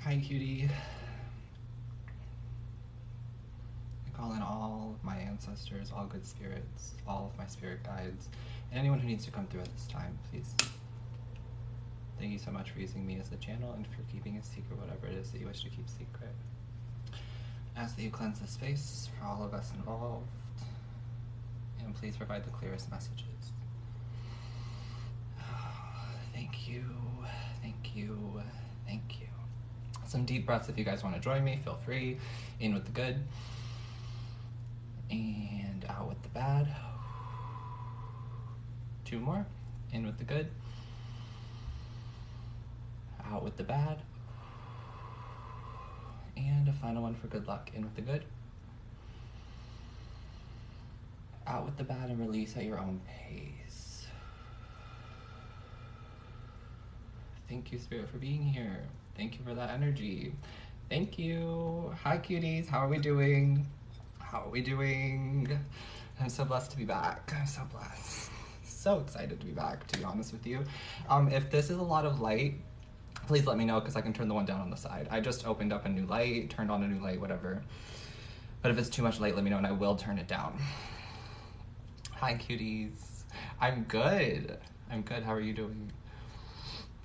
Hi, cutie. I call in all of my ancestors, all good spirits, all of my spirit guides, and anyone who needs to come through at this time, please. Thank you so much for using me as the channel and for keeping a secret whatever it is that you wish to keep secret. Ask that you cleanse the space for all of us involved, and please provide the clearest messages. Thank you, thank you, thank you. Some deep breaths if you guys want to join me, feel free. In with the good, and out with the bad. 2 more. In with the good, out with the bad. And a final one for good luck. In with the good, out with the bad, and release at your own pace. Thank you, Spirit, for being here. Thank you for that energy. Thank you. Hi, cuties. How are we doing? How are we doing? I'm so blessed to be back. I'm so blessed. So excited to be back, to be honest with you. If this is a lot of light, please let me know because I can turn the one down on the side. I just opened up a new light, turned on a new light, whatever. But if it's too much light, let me know and I will turn it down. Hi, cuties. I'm good. I'm good. How are you doing?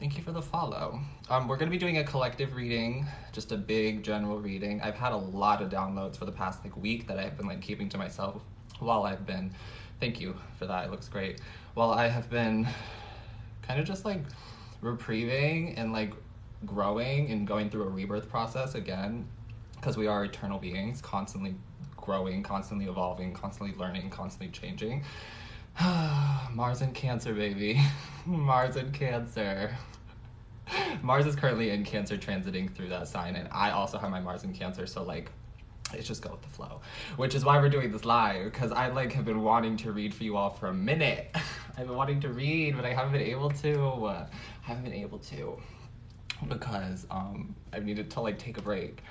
Thank you for the follow. We're going to be doing a collective reading, just a big general reading. I've had a lot of downloads for the past week that I've been keeping to myself while I've been, thank you for that, it looks great. While I have been kind of just reprieving and growing and going through a rebirth process again, because we are eternal beings, constantly growing, constantly evolving, constantly learning, constantly changing. Mars in Cancer, baby. Mars in Cancer. Mars is currently in Cancer, transiting through that sign, and I also have my Mars in Cancer, so it's just go with the flow. Which is why we're doing this live, because I have been wanting to read for you all for a minute. I've been wanting to read, but I haven't been able to. Because I've needed to take a break.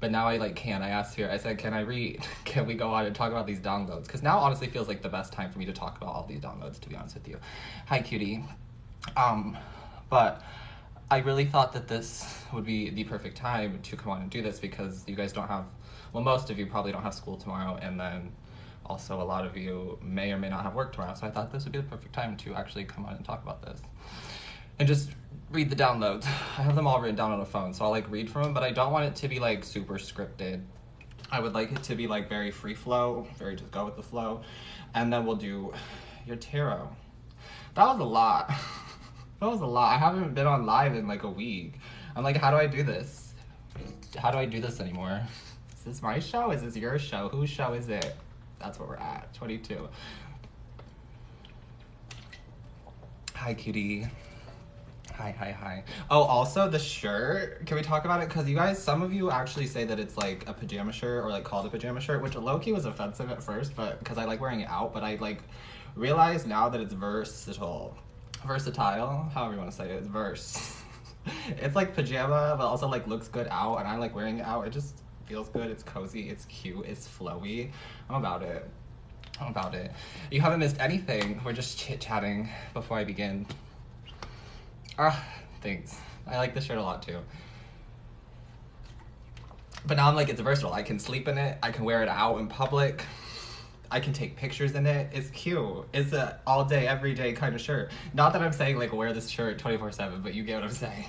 But now I can. I asked here, I said, can I read? Can we go on and talk about these downloads? Because now honestly feels like the best time for me to talk about all these downloads, to be honest with you. Hi, cutie. But I really thought that this would be the perfect time to come on and do this because you guys don't have, well, most of you probably don't have school tomorrow, and then also a lot of you may or may not have work tomorrow, so I thought this would be the perfect time to actually come on and talk about this. And just read the downloads. I have them all written down on a phone, so I'll read from them, but I don't want it to be super scripted. I would like it to be very free flow, very just go with the flow. And then we'll do your tarot. That was a lot. That was a lot. I haven't been on live in a week. I'm how do I do this? How do I do this anymore? Is this my show? Is this your show? Whose show is it? That's where we're at, 22. Hi, cutie. Hi. Oh, also the shirt, can we talk about it? Because you guys, some of you actually say that it's a pajama shirt or called a pajama shirt, which low-key was offensive at first, but because I like wearing it out, but I realize now that it's versatile, however you want to say it, it's verse. It's pajama, but also looks good out, and I like wearing it out. It just feels good, it's cozy, it's cute, it's flowy. I'm about it. You haven't missed anything. We're just chit-chatting before I begin. Thanks. I like this shirt a lot too. But now I'm it's versatile. I can sleep in it. I can wear it out in public. I can take pictures in it. It's cute. It's a all day, every day kind of shirt. Not that I'm saying wear this shirt 24/7, but you get what I'm saying.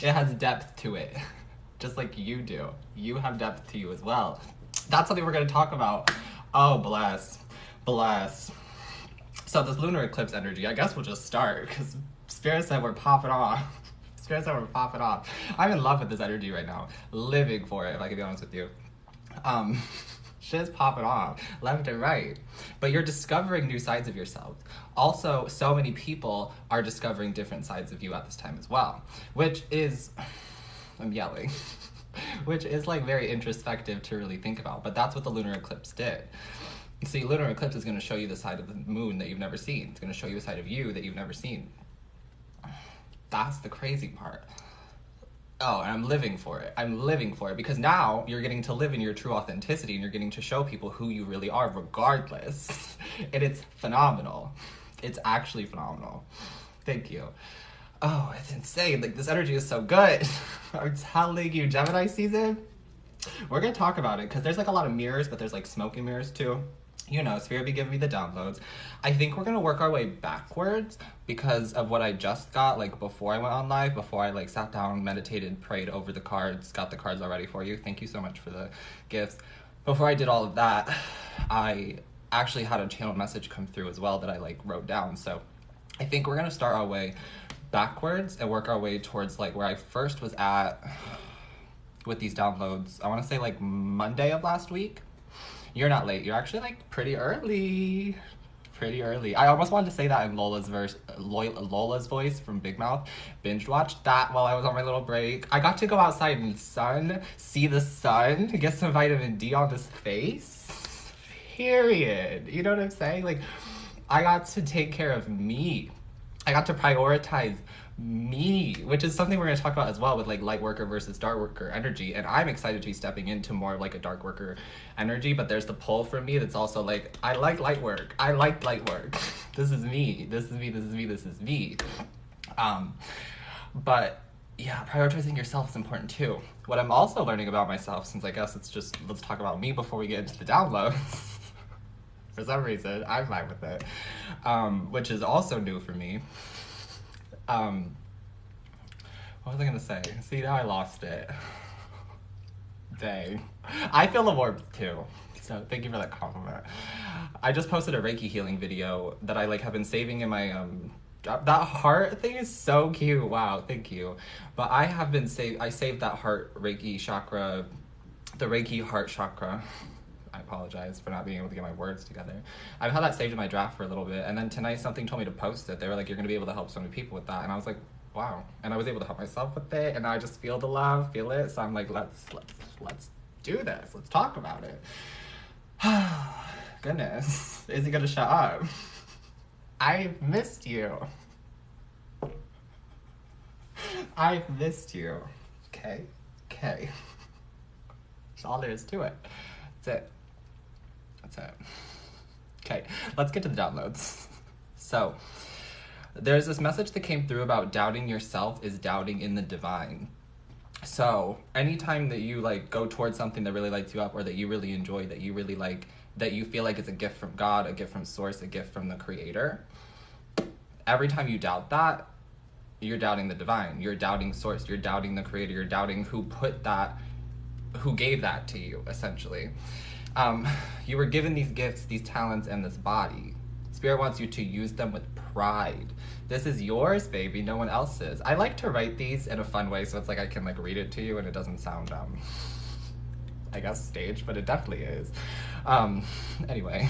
It has depth to it. Just like you do. You have depth to you as well. That's something we're gonna talk about. Oh, bless. So this lunar eclipse energy, I guess we'll just start because Spirit said we're popping off. I'm in love with this energy right now. Living for it, if I can be honest with you. Shit's popping off, left and right. But you're discovering new sides of yourself. Also, so many people are discovering different sides of you at this time as well. Which is, I'm yelling. Which is very introspective to really think about. But that's what the lunar eclipse did. See, lunar eclipse is going to show you the side of the moon that you've never seen. It's going to show you a side of you that you've never seen. That's the crazy part. Oh, and I'm living for it because now you're getting to live in your true authenticity and you're getting to show people who you really are regardless. And it's phenomenal. It's actually phenomenal. Thank you. Oh, it's insane. Like, this energy is so good. I'm telling you, Gemini season, we're gonna talk about it because there's like a lot of mirrors, but there's like smoke and mirrors too. You know, Spirit be giving me the downloads. I think we're gonna work our way backwards because of what I just got, like before I went on live, before I like sat down, meditated, prayed over the cards, got the cards already for you. Thank you so much for the gifts. Before I did all of that, I actually had a channel message come through as well that I like wrote down. So I think we're gonna start our way backwards and work our way towards like where I first was at with these downloads. I want to say like Monday of last week. You're not late. You're actually like pretty early. Pretty early. I almost wanted to say that in Lola's voice from Big Mouth. Binge watched that while I was on my little break. I got to go outside in the sun, see the sun, get some vitamin D on this face. Period. You know what I'm saying? Like, I got to take care of me. I got to prioritize me, which is something we're going to talk about as well with like light worker versus dark worker energy. And I'm excited to be stepping into more of like a dark worker energy, but there's the pull from me that's also like, I like light work. I like light work. This is me. This is me. This is me. This is me. But yeah, prioritizing yourself is important too. What I'm also learning about myself, since I guess it's just, let's talk about me before we get into the downloads. For some reason, I'm fine with it. Which is also new for me. What was I gonna say? See, now I lost it. Dang. I feel the warmth too. So thank you for that compliment. I just posted a Reiki healing video that I like have been saving in my that heart thing is so cute. Wow, thank you. But I have been I saved that heart Reiki chakra, the Reiki heart chakra. I apologize for not being able to get my words together. I've had that saved in my draft for a little bit, and then tonight something told me to post it. They were like, you're gonna be able to help so many people with that, and I was like, wow. And I was able to help myself with it, and now I just feel the love, feel it. So I'm like, let's do this. Let's talk about it. Goodness, is he gonna shut up? I've missed you. I've missed you. Okay. That's all there is to it. That's it. Okay, let's get to the downloads. So, there's this message that came through about doubting yourself is doubting in the divine. So, anytime that you like go towards something that really lights you up or that you really enjoy, that you really like, that you feel like it's a gift from God, a gift from source, a gift from the creator, every time you doubt that, you're doubting the divine, you're doubting source, you're doubting the creator, you're doubting who put that, who gave that to you, essentially. You were given these gifts, these talents, and this body. Spirit wants you to use them with pride. This is yours, baby, no one else's. I like to write these in a fun way, so it's like I can like read it to you and it doesn't sound, I guess staged, but it definitely is. Anyway.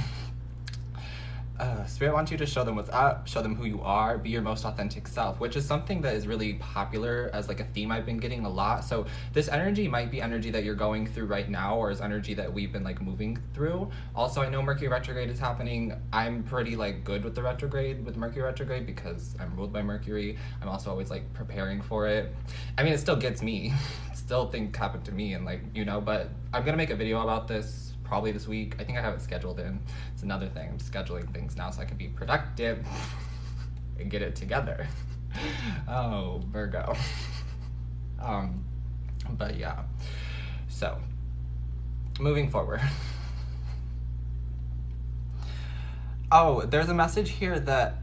Spirit wants you to show them what's up, show them who you are, be your most authentic self, which is something that is really popular as like a theme I've been getting a lot. So this energy might be energy that you're going through right now, or is energy that we've been like moving through. Also, I know Mercury retrograde is happening. I'm pretty like good with the retrograde, with Mercury retrograde, because I'm ruled by Mercury. I'm also always like preparing for it. I mean, it still gets me. Still things happen to me and like, you know, but I'm gonna make a video about this probably this week. I think I have it scheduled in. It's another thing. I'm scheduling things now so I can be productive and get it together. Oh, Virgo. But yeah. So, moving forward. Oh, there's a message here that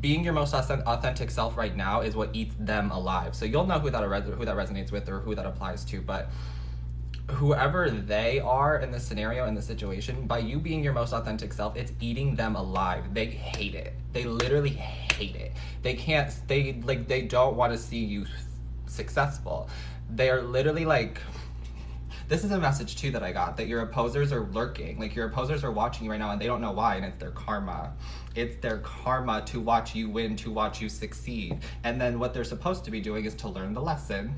being your most authentic self right now is what eats them alive. So you'll know who that resonates with or who that applies to, but whoever they are in this scenario, in this situation, by you being your most authentic self, it's eating them alive. They hate it. They literally hate it. They don't want to see you successful. They are literally like, this is a message too that I got, that your opposers are lurking. Like, your opposers are watching you right now and they don't know why, and it's their karma. It's their karma to watch you win, to watch you succeed. And then what they're supposed to be doing is to learn the lesson,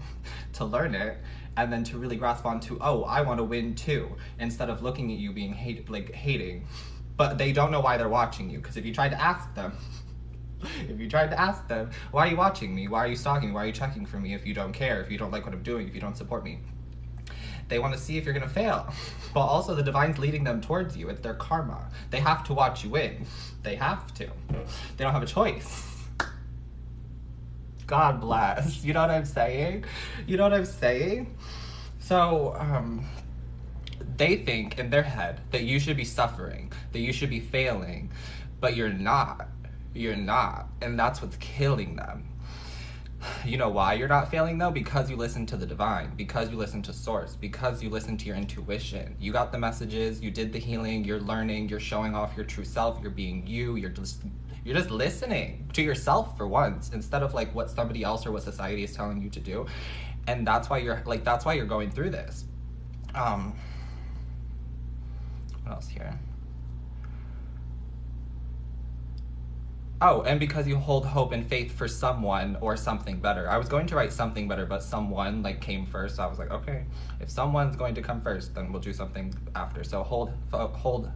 to learn it, and then to really grasp onto, oh, I want to win too, instead of looking at you being hating. But they don't know why they're watching you, because if you tried to ask them, why are you watching me? Why are you stalking me? Why are you checking for me if you don't care, if you don't like what I'm doing, if you don't support me? They want to see if you're going to fail. But also the divine's leading them towards you. It's their karma. They have to watch you win. They have to. They don't have a choice. God bless. You know what I'm saying? You know what I'm saying? So, they think in their head that you should be suffering, that you should be failing, but you're not. You're not. And that's what's killing them. You know why you're not failing though? Because you listen to the divine, because you listen to source, because you listen to your intuition. You got the messages, you did the healing, you're learning, you're showing off your true self, you're being you, you're just listening to yourself for once, instead of like what somebody else or what society is telling you to do. And that's why you're going through this. What else here? Oh, and because you hold hope and faith for someone or something better. I was going to write something better, but someone like came first. So I was like, okay, if someone's going to come first, then we'll do something after. So hold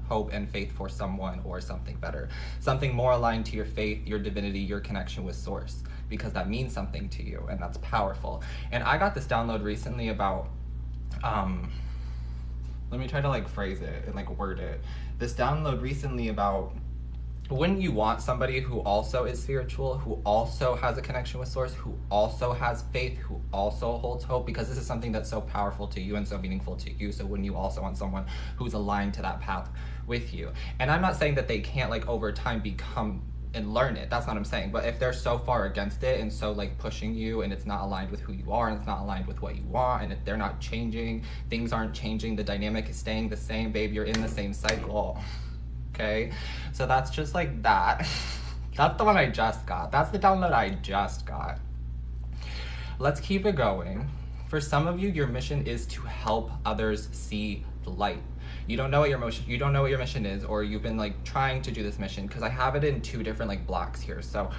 hope and faith for someone or something better. Something more aligned to your faith, your divinity, your connection with source, because that means something to you and that's powerful. And I got this download recently about, let me try to like phrase it and like word it. This download recently about, wouldn't you want somebody who also is spiritual, who also has a connection with source, who also has faith, who also holds hope? Because this is something that's so powerful to you and so meaningful to you. So wouldn't you also want someone who's aligned to that path with you? And I'm not saying that they can't like over time become and learn it. That's not what I'm saying. But if they're so far against it and so like pushing you, and it's not aligned with who you are, and it's not aligned with what you want, and if they're not changing, things aren't changing, the dynamic is staying the same, babe, you're in the same cycle. Okay, so that's just like that. That's the one I just got. That's the download I just got. Let's keep it going. For some of you, your mission is to help others see the light. You don't know what your mission is, or you've been like trying to do this mission, because I have it in two different like blocks here. So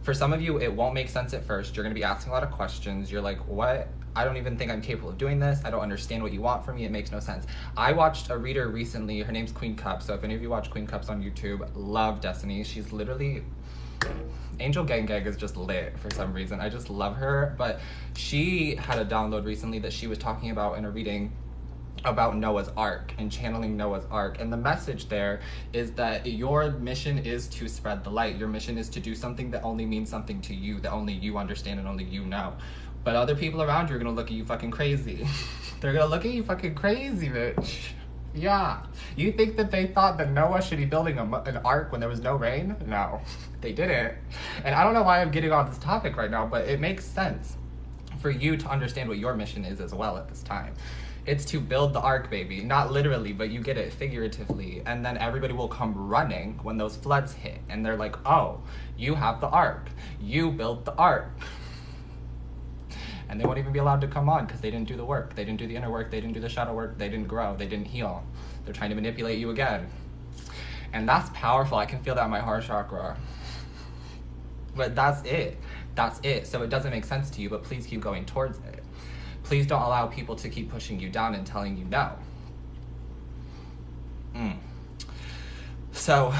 for some of you, it won't make sense at first. You're gonna be asking a lot of questions. You're like, what? I don't even think I'm capable of doing this. I don't understand what you want from me. It makes no sense. I watched a reader recently. Her name's Queen Cup. So if any of you watch Queen Cups on YouTube, love Destiny. She's literally, Angel Gang Gang is just lit for some reason. I just love her. But she had a download recently that she was talking about in a reading about Noah's Ark and channeling Noah's Ark. And the message there is that your mission is to spread the light. Your mission is to do something that only means something to you, that only you understand and only you know. But other people around you are gonna look at you fucking crazy. They're gonna look at you fucking crazy, bitch. Yeah. You think that they thought that Noah should be building an ark when there was no rain? No, they didn't. And I don't know why I'm getting on this topic right now, but it makes sense for you to understand what your mission is as well at this time. It's to build the ark, baby. Not literally, but you get it figuratively. And then everybody will come running when those floods hit. And they're like, oh, you have the ark. You built the ark. And they won't even be allowed to come on because they didn't do the work. They didn't do the inner work. They didn't do the shadow work. They didn't grow. They didn't heal. They're trying to manipulate you again. And that's powerful. I can feel that in my heart chakra. But that's it. That's it. So it doesn't make sense to you, but please keep going towards it. Please don't allow people to keep pushing you down and telling you no. So,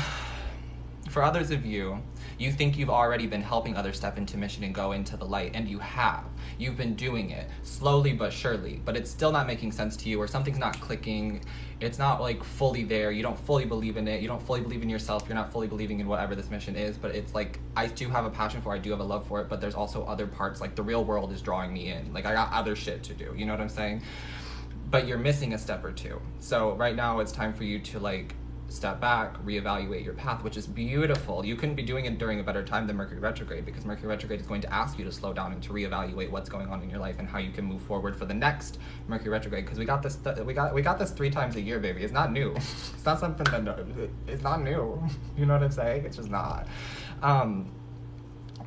for others of you, you think you've already been helping others step into mission and go into the light, and you have. You've been doing it, slowly but surely, but it's still not making sense to you, or something's not clicking, it's not like fully there, you don't fully believe in it, you don't fully believe in yourself, you're not fully believing in whatever this mission is, but it's like, I do have a passion for it, I do have a love for it, but there's also other parts, like the real world is drawing me in, like I got other shit to do, you know what I'm saying? But you're missing a step or two. So right now it's time for you to like, step back, reevaluate your path, which is beautiful. You couldn't be doing it during a better time than Mercury retrograde, because Mercury retrograde is going to ask you to slow down and to reevaluate what's going on in your life and how you can move forward for the next Mercury retrograde. Because we got this 3 times a year, baby. It's not new. It's not something that it's not new. You know what I'm saying? It's just not.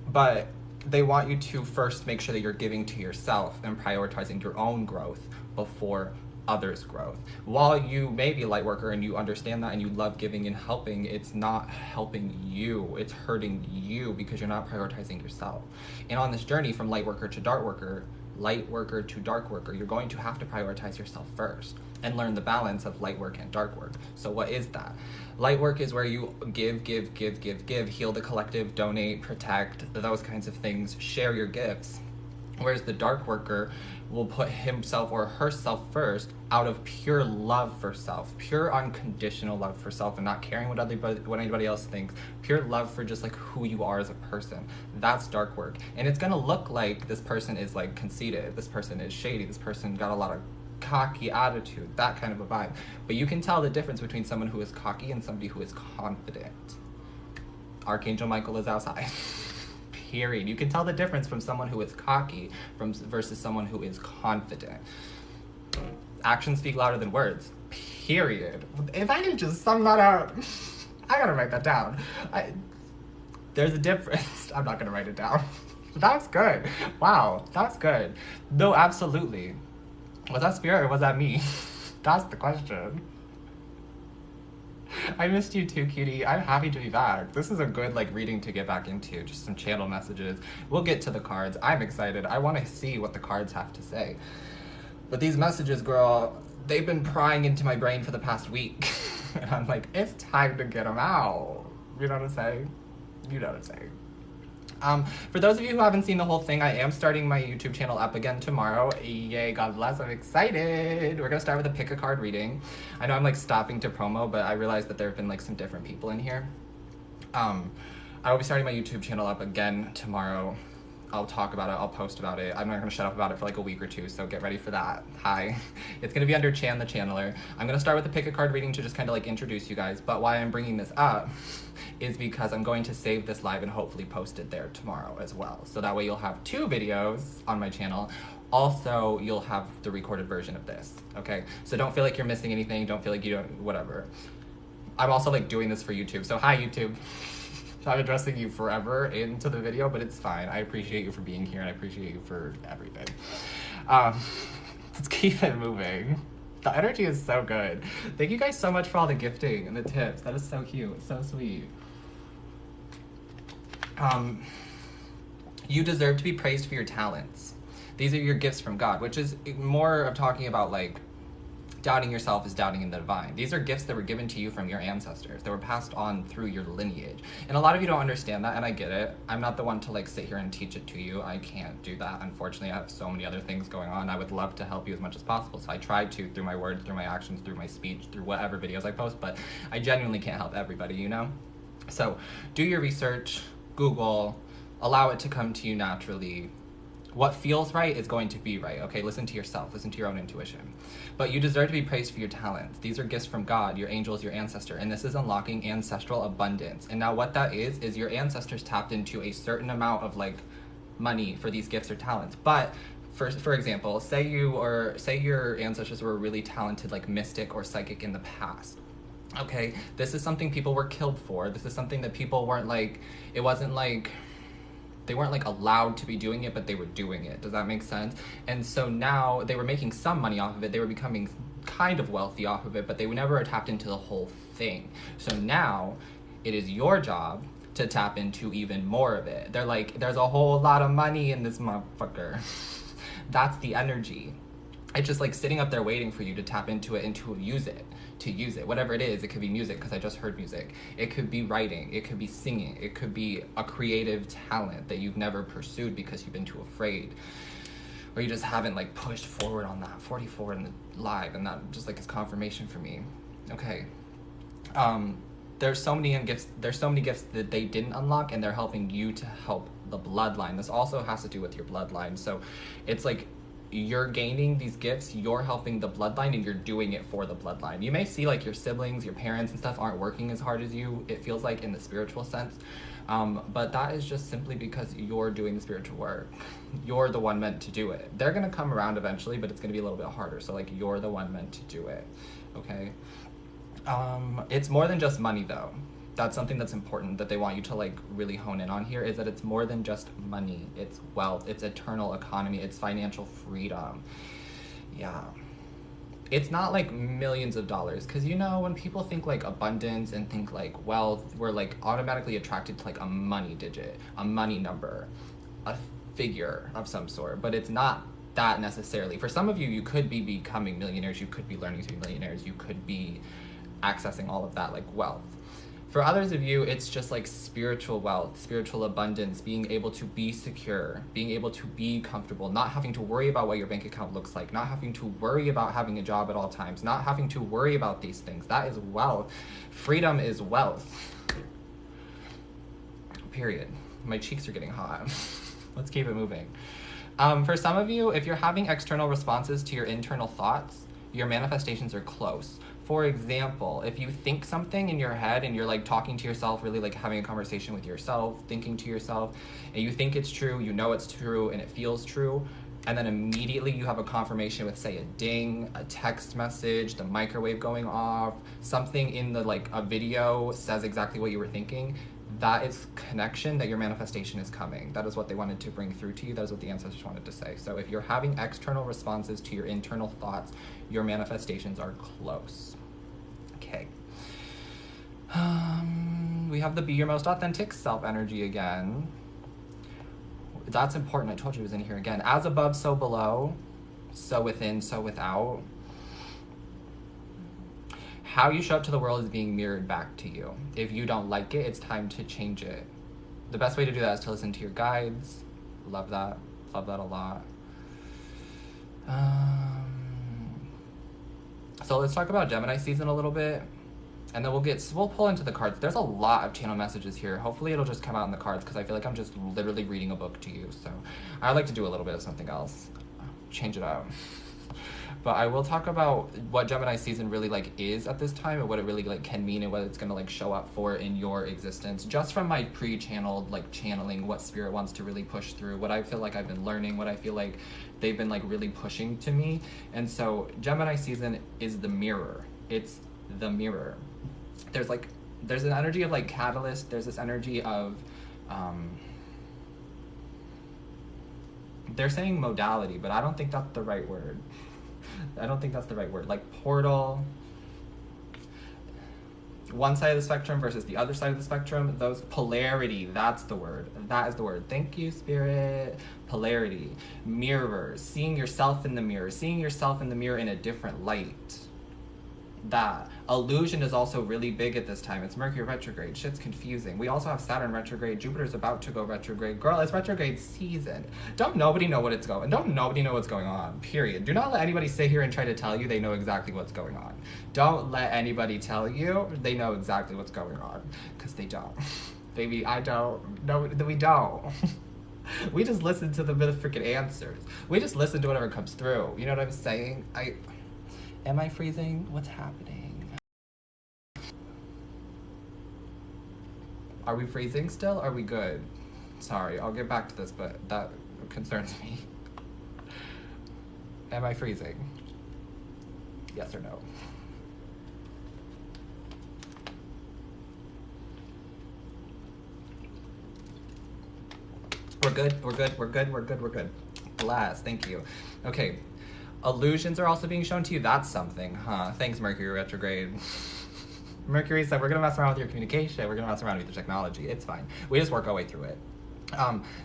But they want you to first make sure that you're giving to yourself and prioritizing your own growth before others' growth. While you may be a light worker and you understand that and you love giving and helping, it's not helping you, it's hurting you because you're not prioritizing yourself. And on this journey from light worker to dark worker, you're going to have to prioritize yourself first and learn the balance of light work and dark work. So what is that? Light work is where you give, heal the collective, donate, protect, those kinds of things, share your gifts. Whereas the dark worker will put himself or herself first, out of pure love for self, pure unconditional love for self, and not caring what anybody else thinks, pure love for just like who you are as a person. That's dark work. And it's gonna look like this person is like conceited, this person is shady, this person got a lot of cocky attitude, that kind of a vibe. But you can tell the difference between someone who is cocky and somebody who is confident. Archangel Michael is outside. Period. You can tell the difference from someone who is cocky versus someone who is confident. Actions speak louder than words. Period. If I can just sum that up, I gotta write that down. There's a difference. I'm not gonna write it down. That's good. Wow, that's good. No, absolutely. Was that spirit or was that me? That's the question. I missed you too, cutie. I'm happy to be back. This is a good like reading to get back into. Just some channel messages. We'll get to the cards. I'm excited. I want to see what the cards have to say. But these messages, girl, they've been prying into my brain for the past week. And I'm like, it's time to get them out. You know what I'm saying? You know what I'm saying. For those of you who haven't seen the whole thing, I am starting my YouTube channel up again tomorrow. Yay, God bless, I'm excited. We're gonna start with a pick a card reading. I know I'm like stopping to promo, but I realized that there have been like some different people in here. I will be starting my YouTube channel up again tomorrow. I'll talk about it, I'll post about it. I'm not gonna shut up about it for like a week or two, so get ready for that. Hi. It's gonna be under Chan the Channeler. I'm gonna start with a pick a card reading to just kind of like introduce you guys, but why I'm bringing this up is because I'm going to save this live and hopefully post it there tomorrow as well. So that way you'll have 2 videos on my channel. Also, you'll have the recorded version of this, okay? So don't feel like you're missing anything, don't feel like you don't, whatever. I'm also like doing this for YouTube, so hi YouTube. I'm addressing you forever into the video, but it's fine. I appreciate you for being here, and I appreciate you for everything. Let's keep it moving. The energy is so good. Thank you guys so much for all the gifting and the tips. That is so cute, so sweet. You deserve to be praised for your talents. These are your gifts from God, which is more of talking about like doubting yourself is doubting in the divine. These are gifts that were given to you from your ancestors, that were passed on through your lineage. And a lot of you don't understand that, and I get it. I'm not the one to like sit here and teach it to you. I can't do that. Unfortunately, I have so many other things going on. I would love to help you as much as possible. So I try to, through my words, through my actions, through my speech, through whatever videos I post, but I genuinely can't help everybody, you know? So do your research, Google, allow it to come to you naturally. What feels right is going to be right, okay? Listen to yourself, listen to your own intuition. But you deserve to be praised for your talents. These are gifts from God, your angels, your ancestor, and this is unlocking ancestral abundance. And now what that is your ancestors tapped into a certain amount of like money for these gifts or talents. But for example, say your ancestors were really talented like mystic or psychic in the past. Okay, this is something people were killed for. This is something that people weren't like, it wasn't like, they weren't like allowed to be doing it, but they were doing it. Does that make sense? And so now they were making some money off of it. They were becoming kind of wealthy off of it, but they never tapped into the whole thing. So now it is your job to tap into even more of it. They're like, there's a whole lot of money in this motherfucker. That's the energy. It's just like sitting up there waiting for you to tap into it and to use it. Whatever it is, it could be music, because I just heard music. It could be writing, it could be singing, it could be a creative talent that you've never pursued because you've been too afraid. Or you just haven't like pushed forward on that, 44 in the live, and that just like is confirmation for me. Okay. There's so many gifts that they didn't unlock, and they're helping you to help the bloodline. This also has to do with your bloodline. So it's like, you're gaining these gifts, you're helping the bloodline, and you're doing it for the bloodline. You may see like your siblings, your parents and stuff aren't working as hard as you, it feels like in the spiritual sense. But that is just simply because you're doing the spiritual work. You're the one meant to do it. They're gonna come around eventually, but it's gonna be a little bit harder. So like, you're the one meant to do it, okay? It's more than just money though. That's something that's important that they want you to like really hone in on here, is that it's more than just money. It's wealth, it's eternal economy, it's financial freedom. Yeah. It's not like millions of dollars, because you know, when people think like abundance and think like wealth, we're like automatically attracted to like a money digit, a money number, a figure of some sort, but it's not that necessarily. For some of you, you could be becoming millionaires, you could be learning to be millionaires, you could be accessing all of that like wealth. For others of you, it's just like spiritual wealth, spiritual abundance, being able to be secure, being able to be comfortable, not having to worry about what your bank account looks like, not having to worry about having a job at all times, not having to worry about these things. That is wealth. Freedom is wealth. Period. My cheeks are getting hot. Let's keep it moving. For some of you, if you're having external responses to your internal thoughts, your manifestations are close. For example, if you think something in your head and you're like talking to yourself, really like having a conversation with yourself, thinking to yourself, and you think it's true, you know it's true, and it feels true, and then immediately you have a confirmation with, say, a ding, a text message, the microwave going off, something in the like a video says exactly what you were thinking, that is connection that your manifestation is coming. That is what they wanted to bring through to you. That is what the ancestors wanted to say. So if you're having external responses to your internal thoughts, your manifestations are close. Okay. We have the be your most authentic self energy again. That's important. I told you it was in here again. As above, so below. So within, so without. How you show up to the world is being mirrored back to you. If you don't like it, it's time to change it. The best way to do that is to listen to your guides. Love that. Love that a lot. So let's talk about Gemini season a little bit, and then we'll pull into the cards. There's a lot of channel messages here. Hopefully it'll just come out in the cards, because I feel like I'm just literally reading a book to you. So I like to do a little bit of something else, change it up. But I will talk about what Gemini season really like is at this time, and what it really like can mean, and what it's gonna like show up for in your existence, just from my pre-channeled like channeling, what spirit wants to really push through, what I feel like I've been learning, what I feel like they've been like really pushing to me. And so Gemini season is the mirror. It's the mirror. There's an energy of like catalyst. There's this energy of they're saying modality, but I don't think that's the right word. I don't think that's the right word. Like portal, one side of the spectrum versus the other side of the spectrum. Those polarity, that's the word. That is the word. Thank you, Spirit. Polarity. Mirror, seeing yourself in the mirror, seeing yourself in the mirror in a different light. That. Illusion is also really big at this time. It's Mercury retrograde. Shit's confusing. We also have Saturn retrograde. Jupiter's about to go retrograde. Girl, it's retrograde season. Don't nobody know what's going on, period. Do not let anybody sit here and try to tell you they know exactly what's going on. Don't let anybody tell you they know exactly what's going on, because they don't. Baby, I don't. No, we don't. We just listen to the freaking answers. We just listen to whatever comes through. You know what I'm saying? Am I freezing? What's happening? Are we freezing still? Are we good? Sorry, I'll get back to this, but that concerns me. Am I freezing? Yes or no? We're good, we're good, we're good, we're good, we're good. Blast, thank you. Okay, illusions are also being shown to you. That's something, huh? Thanks, Mercury retrograde. Mercury said, we're gonna mess around with your communication, we're gonna mess around with your technology. It's fine. We just work our way through it.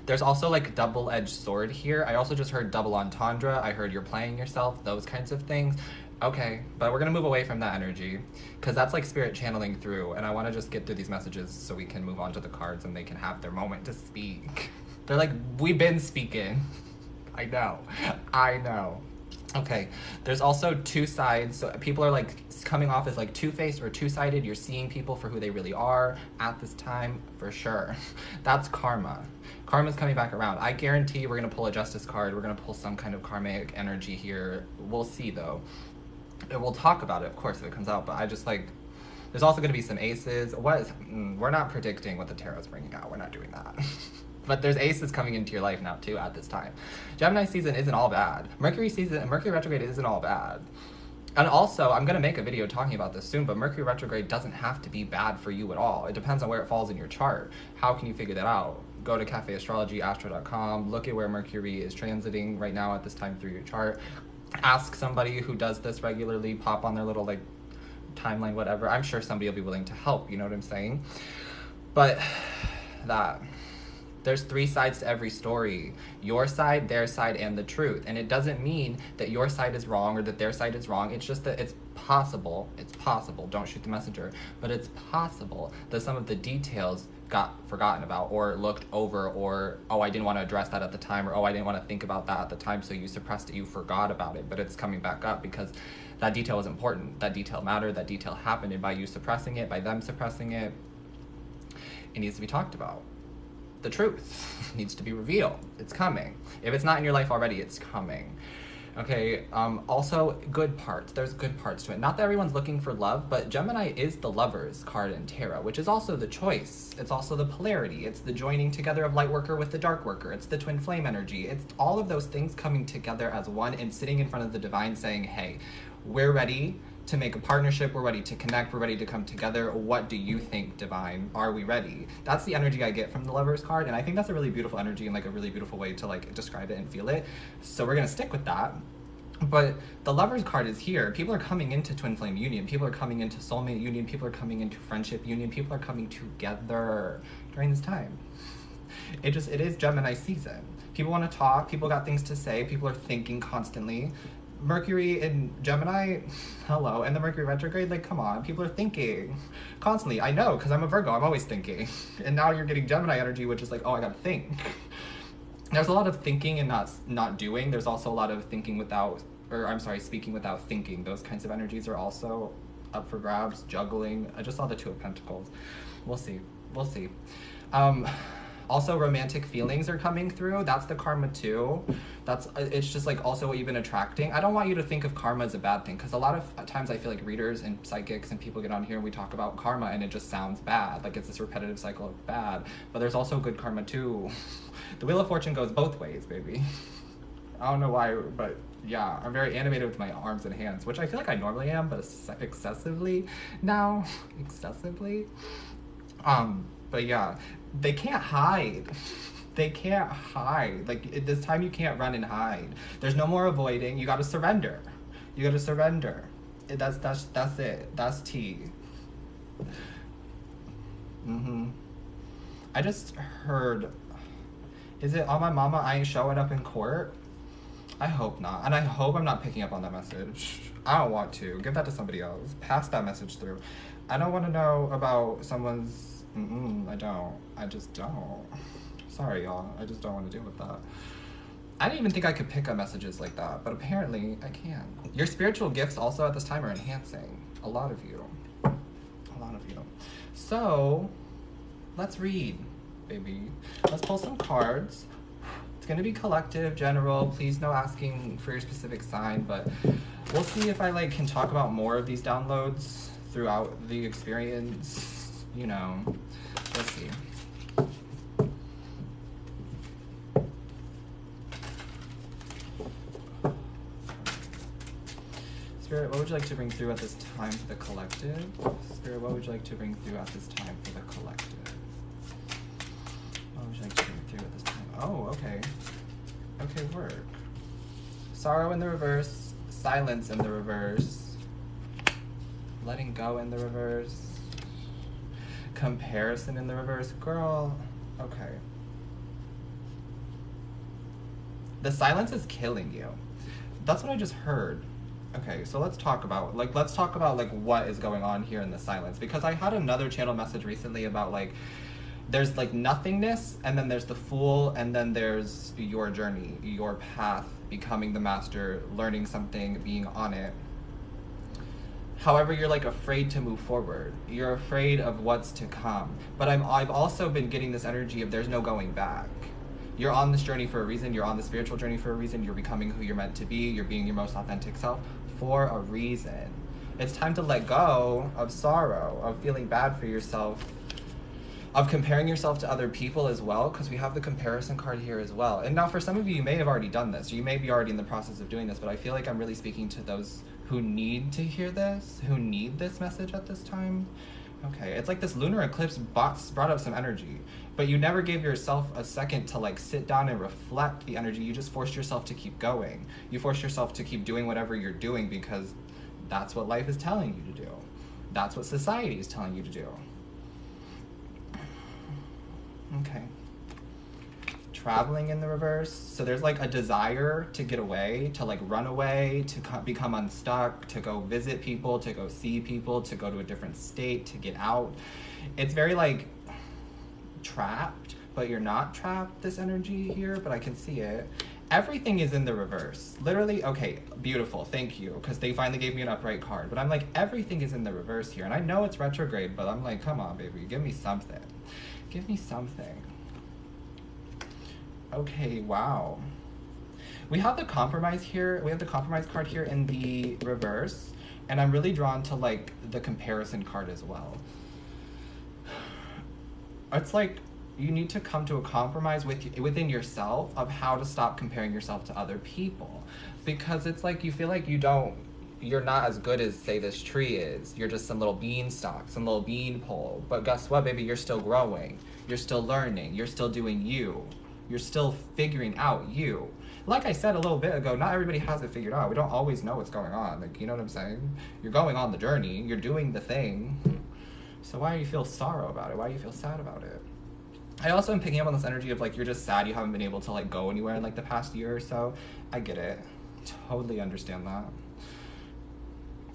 There's also like double-edged sword here. I also just heard double entendre. I heard you're playing yourself, those kinds of things. Okay, but we're gonna move away from that energy, because that's like spirit channeling through, and I wanna just get through these messages so we can move on to the cards and they can have their moment to speak. They're like, we've been speaking. I know. Okay, there's also two sides. So people are like coming off as like two-faced or two-sided. You're seeing people for who they really are at this time, for sure. That's karma. Karma's coming back around. I guarantee we're gonna pull a justice card. We're gonna pull some kind of karmic energy here. We'll see though. And we'll talk about it, of course, if it comes out, but I just like, there's also gonna be some aces. We're not predicting what the tarot's bringing out. We're not doing that. But there's aces coming into your life now too at this time. Gemini season isn't all bad. Mercury retrograde isn't all bad. And also, I'm gonna make a video talking about this soon, but Mercury retrograde doesn't have to be bad for you at all. It depends on where it falls in your chart. How can you figure that out? Go to Cafe Astrology, astro.com, look at where Mercury is transiting right now at this time through your chart. Ask somebody who does this regularly, pop on their little like timeline, whatever. I'm sure somebody will be willing to help, you know what I'm saying? But there's three sides to every story. Your side, their side, and the truth. And it doesn't mean that your side is wrong or that their side is wrong. It's just that possible, don't shoot the messenger, but it's possible that some of the details got forgotten about or looked over, or, oh, I didn't want to address that at the time, or, oh, I didn't want to think about that at the time, so you suppressed it, you forgot about it, but it's coming back up because that detail was important, that detail mattered, that detail happened, and by you suppressing it, by them suppressing it, it needs to be talked about. The truth needs to be revealed. It's coming. If it's not in your life already, it's coming. Okay, also good parts. There's good parts to it. Not that everyone's looking for love, but Gemini is the Lovers card in tarot, which is also the choice. It's also the polarity. It's the joining together of light worker with the dark worker. It's the twin flame energy. It's all of those things coming together as one and sitting in front of the divine saying, hey, we're ready to make a partnership, we're ready to connect, we're ready to come together. What do you think, divine? Are we ready? That's the energy I get from the Lovers card, and I think that's a really beautiful energy and like a really beautiful way to like describe it and feel it. So we're gonna stick with that. But the Lovers card is here. People are coming into twin flame union. People are coming into soulmate union. People are coming into friendship union. People are coming together during this time. It is Gemini season. People want to talk. People got things to say. People are thinking constantly. Mercury in Gemini, hello, and the Mercury retrograde, like, come on, people are thinking constantly. I know, because I'm a Virgo, I'm always thinking. And now you're getting Gemini energy, which is like, oh, I gotta think. There's a lot of thinking and not doing. There's also a lot of thinking without, or I'm sorry, speaking without thinking. Those kinds of energies are also up for grabs, juggling. I just saw the Two of Pentacles. We'll see. Also, romantic feelings are coming through. That's the karma too. It's just like also what you've been attracting. I don't want you to think of karma as a bad thing, because a lot of times I feel like readers and psychics and people get on here and we talk about karma and it just sounds bad. Like it's this repetitive cycle of bad. But there's also good karma too. The Wheel of Fortune goes both ways, baby. I don't know why, but yeah, I'm very animated with my arms and hands, which I feel like I normally am, but excessively now. Excessively. But yeah, they can't hide. They can't hide. Like, at this time you can't run and hide. There's no more avoiding. You gotta surrender. You gotta surrender. That's it. That's tea. I just heard, is it on my mama I ain't showing up in court? I hope not. And I hope I'm not picking up on that message. I don't want to. Give that to somebody else. Pass that message through. I don't want to know about someone's... I don't. I just don't. Sorry, y'all. I just don't want to deal with that. I didn't even think I could pick up messages like that, but apparently I can. Your spiritual gifts also at this time are enhancing. A lot of you. A lot of you. So, let's read, baby. Let's pull some cards. It's going to be collective, general. Please no asking for your specific sign, but we'll see if I can talk about more of these downloads throughout the experience. You know, let's see. Spirit, what would you like to bring through at this time for the collective? Spirit, what would you like to bring through at this time for the collective? What would you like to bring through at this time? Oh, okay. Okay, work. Sorrow in the reverse. Silence in the reverse. Letting go in the reverse. Comparison in the reverse. Girl, okay. The silence is killing you. That's what I just heard. Okay, so let's talk about what is going on here in the silence, because I had another channel message recently about there's nothingness, and then there's the Fool, and then there's your journey, your path, becoming the master, learning something, being on it. However, you're afraid to move forward. You're afraid of what's to come. But I've also been getting this energy of there's no going back. You're on this journey for a reason. You're on the spiritual journey for a reason. You're becoming who you're meant to be. You're being your most authentic self for a reason. It's time to let go of sorrow, of feeling bad for yourself, of comparing yourself to other people as well, because we have the comparison card here as well. And now for some of you, you may have already done this. You may be already in the process of doing this, but I feel like I'm really speaking to those who need to hear this, who need this message at this time. Okay, it's like this lunar eclipse brought up some energy, but you never gave yourself a second to sit down and reflect the energy. You just forced yourself to keep going. You forced yourself to keep doing whatever you're doing because that's what life is telling you to do. That's what society is telling you to do. Okay. traveling in the reverse. So there's like a desire to get away, to like run away, to become unstuck, to go visit people, to go see people, to go to a different state, to get out. It's very like trapped, but you're not trapped, this energy here, but I can see it. Everything is in the reverse. Literally, okay, beautiful, thank you, because they finally gave me an upright card. But I'm like, everything is in the reverse here. And I know it's retrograde, but I'm like, come on, baby, give me something. Give me something. Okay, wow. We have the compromise here. We have the compromise card here in the reverse. And I'm really drawn to like the comparison card as well. It's like you need to come to a compromise within yourself of how to stop comparing yourself to other people. Because it's like you feel like you're not as good as, say, this tree is. You're just some little beanstalk, some little beanpole. But guess what, baby? You're still growing. You're still learning. You're still doing you. You're still figuring out you. Like I said a little bit ago, not everybody has it figured out. We don't always know what's going on. Like, you know what I'm saying? You're going on the journey. You're doing the thing. So why do you feel sorrow about it? Why do you feel sad about it? I also am picking up on this energy of like, you're just sad you haven't been able to like go anywhere in like the past year or so. I get it. Totally understand that.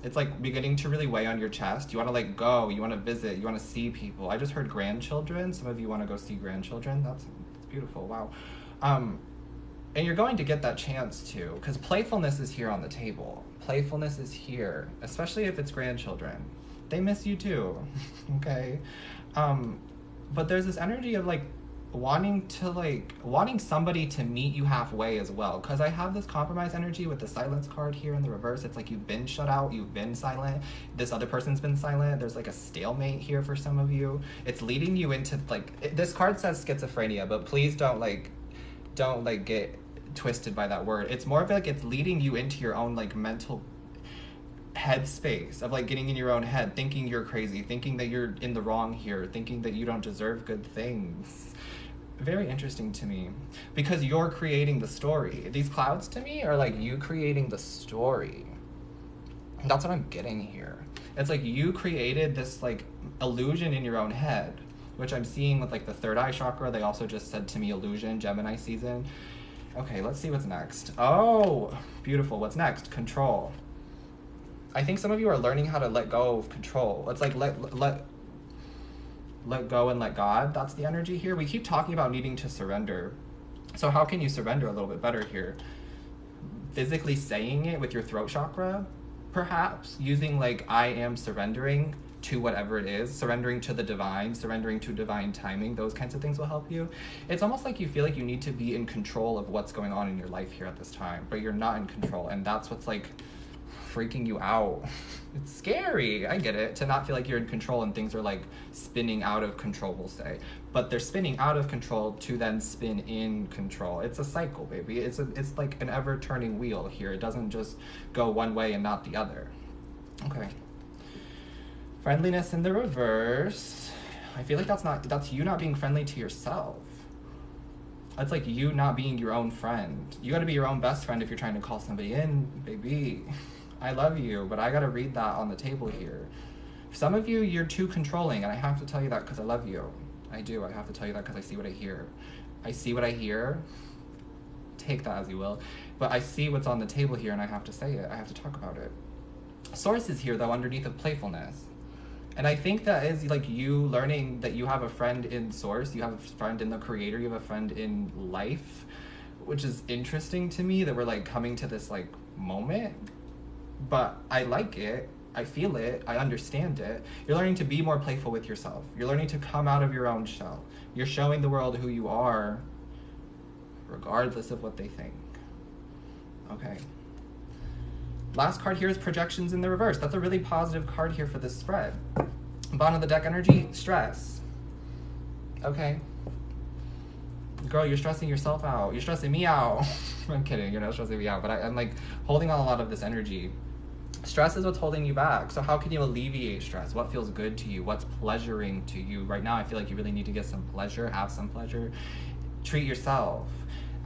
It's like beginning to really weigh on your chest. You want to like go, you want to visit, you want to see people. I just heard grandchildren. Some of you want to go see grandchildren. That's beautiful. Wow. And you're going to get that chance too, because playfulness is here on the table. Playfulness is here, especially if it's grandchildren. They miss you too, okay? But there's this energy of like wanting somebody to meet you halfway as well. Because I have this compromise energy with the silence card here in the reverse. It's like you've been shut out, you've been silent. This other person's been silent. There's like a stalemate here for some of you. It's leading you into like, this card says schizophrenia, but please don't get twisted by that word. It's more of like it's leading you into your own like mental headspace of like getting in your own head, thinking you're crazy, thinking that you're in the wrong here, thinking that you don't deserve good things. Very interesting to me because you're creating the story. These clouds to me are like you creating the story. That's what I'm getting here. It's like you created this like illusion in your own head, which I'm seeing with like the third eye chakra. They also just said to me illusion, Gemini season. Okay, let's see what's next. Oh, beautiful. What's next? Control. I think some of you are learning how to let go of control. It's like let go and let God. That's the energy here. We keep talking about needing to surrender. So how can you surrender a little bit better here? Physically saying it with your throat chakra, perhaps. Using like, I am surrendering to whatever it is. Surrendering to the divine, surrendering to divine timing. Those kinds of things will help you. It's almost like you feel like you need to be in control of what's going on in your life here at this time. But you're not in control. And that's what's like freaking you out. It's scary. I get it. To not feel like you're in control and things are like spinning out of control, we'll say. But they're spinning out of control to then spin in control. It's a cycle, baby. It's like an ever turning wheel here. It doesn't just go one way and not the other. Okay. Friendliness in the reverse. I feel like that's you not being friendly to yourself. That's like you not being your own friend. You gotta be your own best friend if you're trying to call somebody in, baby. I love you, but I gotta read that on the table here. Some of you, you're too controlling, and I have to tell you that because I love you. I do. I have to tell you that because I see what I hear. I see what I hear. Take that as you will. But I see what's on the table here, and I have to say it. I have to talk about it. Source is here, though, underneath of playfulness. And I think that is like you learning that you have a friend in Source, you have a friend in the Creator, you have a friend in life, which is interesting to me that we're like coming to this like moment. But I like it, I feel it, I understand it. You're learning to be more playful with yourself. You're learning to come out of your own shell. You're showing the world who you are, regardless of what they think. Okay. Last card here is projections in the reverse. That's a really positive card here for this spread. Bottom of the deck energy, stress. Okay. Girl, you're stressing yourself out. You're stressing me out. I'm kidding, you're not stressing me out, but I'm like holding on a lot of this energy. Stress is what's holding you back. So how can you alleviate stress? What feels good to you? What's pleasuring to you? Right now, I feel like you really need to get some pleasure, have some pleasure. Treat yourself.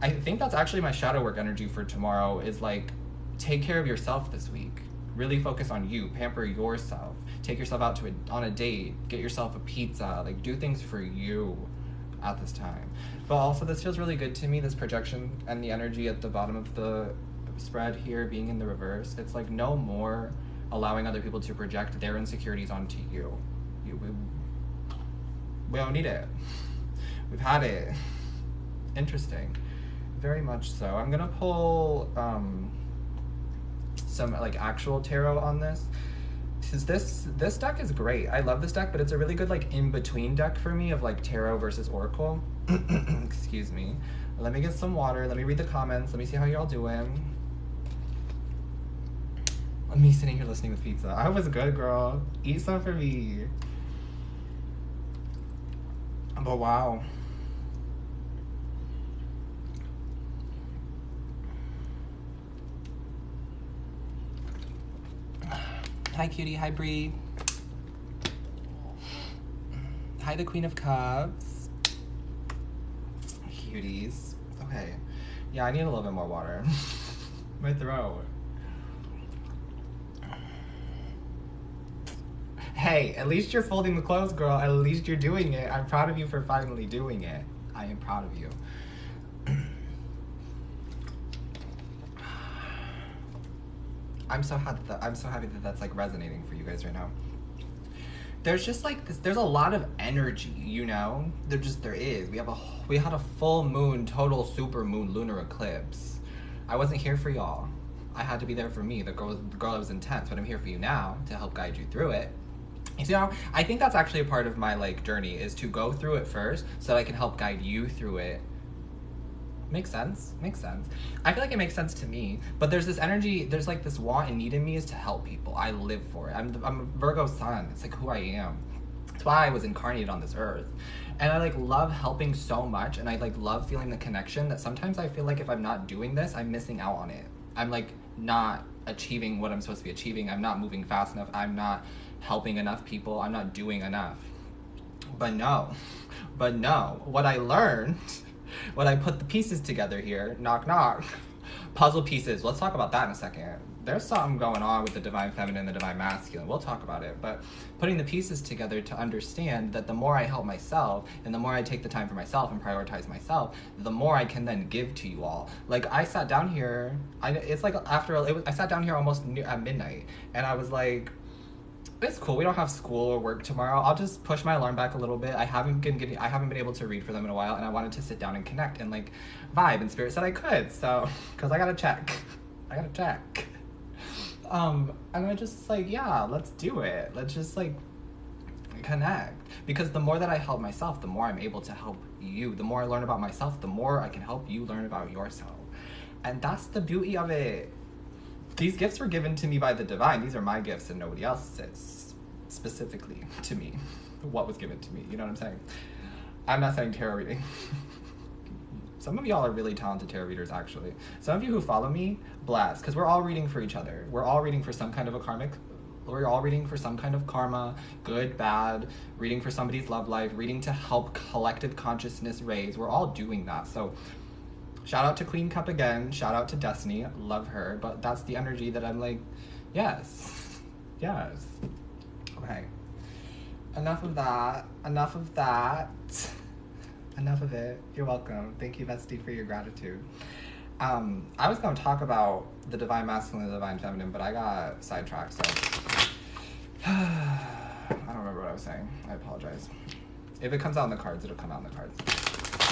I think that's actually my shadow work energy for tomorrow is like, take care of yourself this week. Really focus on you. Pamper yourself. Take yourself out on a date. Get yourself a pizza. Like, do things for you. at this time. But also this feels really good to me, this projection and the energy at the bottom of the spread here being in the reverse. It's like no more allowing other people to project their insecurities onto you. We don't need it. We've had it. Interesting. Very much so. I'm gonna pull some like actual tarot on this. This deck is great. I love this deck, but it's a really good like in-between deck for me of like tarot versus oracle. Excuse me. Let me get some water. Let me read the comments. Let me see how y'all doing. Me sitting here listening with pizza. I was good, girl. Eat some for me. But wow. Hi, cutie. Hi, Bree. Hi, the Queen of Cups. Cuties. Okay. Yeah, I need a little bit more water. My throat. Hey, at least you're folding the clothes, girl. At least you're doing it. I'm proud of you for finally doing it. I am proud of you. I'm so happy that that's like resonating for you guys right now. There's just like this, there's a lot of energy, you know? There is. We had a full moon, total super moon lunar eclipse. I wasn't here for y'all. I had to be there for me, the girl that was intense, but I'm here for you now to help guide you through it. You know, I think that's actually a part of my like journey, is to go through it first so that I can help guide you through it. Makes sense. Makes sense. I feel like it makes sense to me, but there's this energy, there's like this want and need in me is to help people. I live for it. I'm a Virgo sun. It's like who I am. That's why I was incarnated on this earth. And I like love helping so much, and I like love feeling the connection that sometimes I feel like if I'm not doing this, I'm missing out on it. I'm like not achieving what I'm supposed to be achieving. I'm not moving fast enough. I'm not helping enough people. I'm not doing enough. But no, what I learned when I put the pieces together here, knock knock, puzzle pieces, let's talk about that in a second. There's something going on with the divine feminine and the divine masculine. We'll talk about it, but putting the pieces together to understand that the more I help myself and the more I take the time for myself and prioritize myself, the more I can then give to you all. Like I sat down here, I sat down here almost at midnight, and I was like, it's cool. We don't have school or work tomorrow. I'll just push my alarm back a little bit. I haven't been able to read for them in a while, and I wanted to sit down and connect and like vibe. And Spirit said I could, so because I gotta check. And I just like, yeah, let's do it. Let's just like connect, because the more that I help myself, the more I'm able to help you. The more I learn about myself, the more I can help you learn about yourself, and that's the beauty of it. These gifts were given to me by the divine. These are my gifts and nobody else's, specifically to me. What was given to me, you know what I'm saying? I'm not saying tarot reading. Some of y'all are really talented tarot readers, actually. Some of you who follow me, bless, because we're all reading for each other. We're all reading for some kind of we're all reading for some kind of karma, good, bad, reading for somebody's love life, reading to help collective consciousness raise. We're all doing that, so shout out to Queen Cup again. Shout out to Destiny. Love her. But that's the energy that I'm like, yes. Yes. Okay. Enough of that. Enough of it. You're welcome. Thank you, Bestie, for your gratitude. I was going to talk about the divine masculine and the divine feminine, but I got sidetracked, so I don't remember what I was saying. I apologize. If it comes out in the cards, it'll come out in the cards.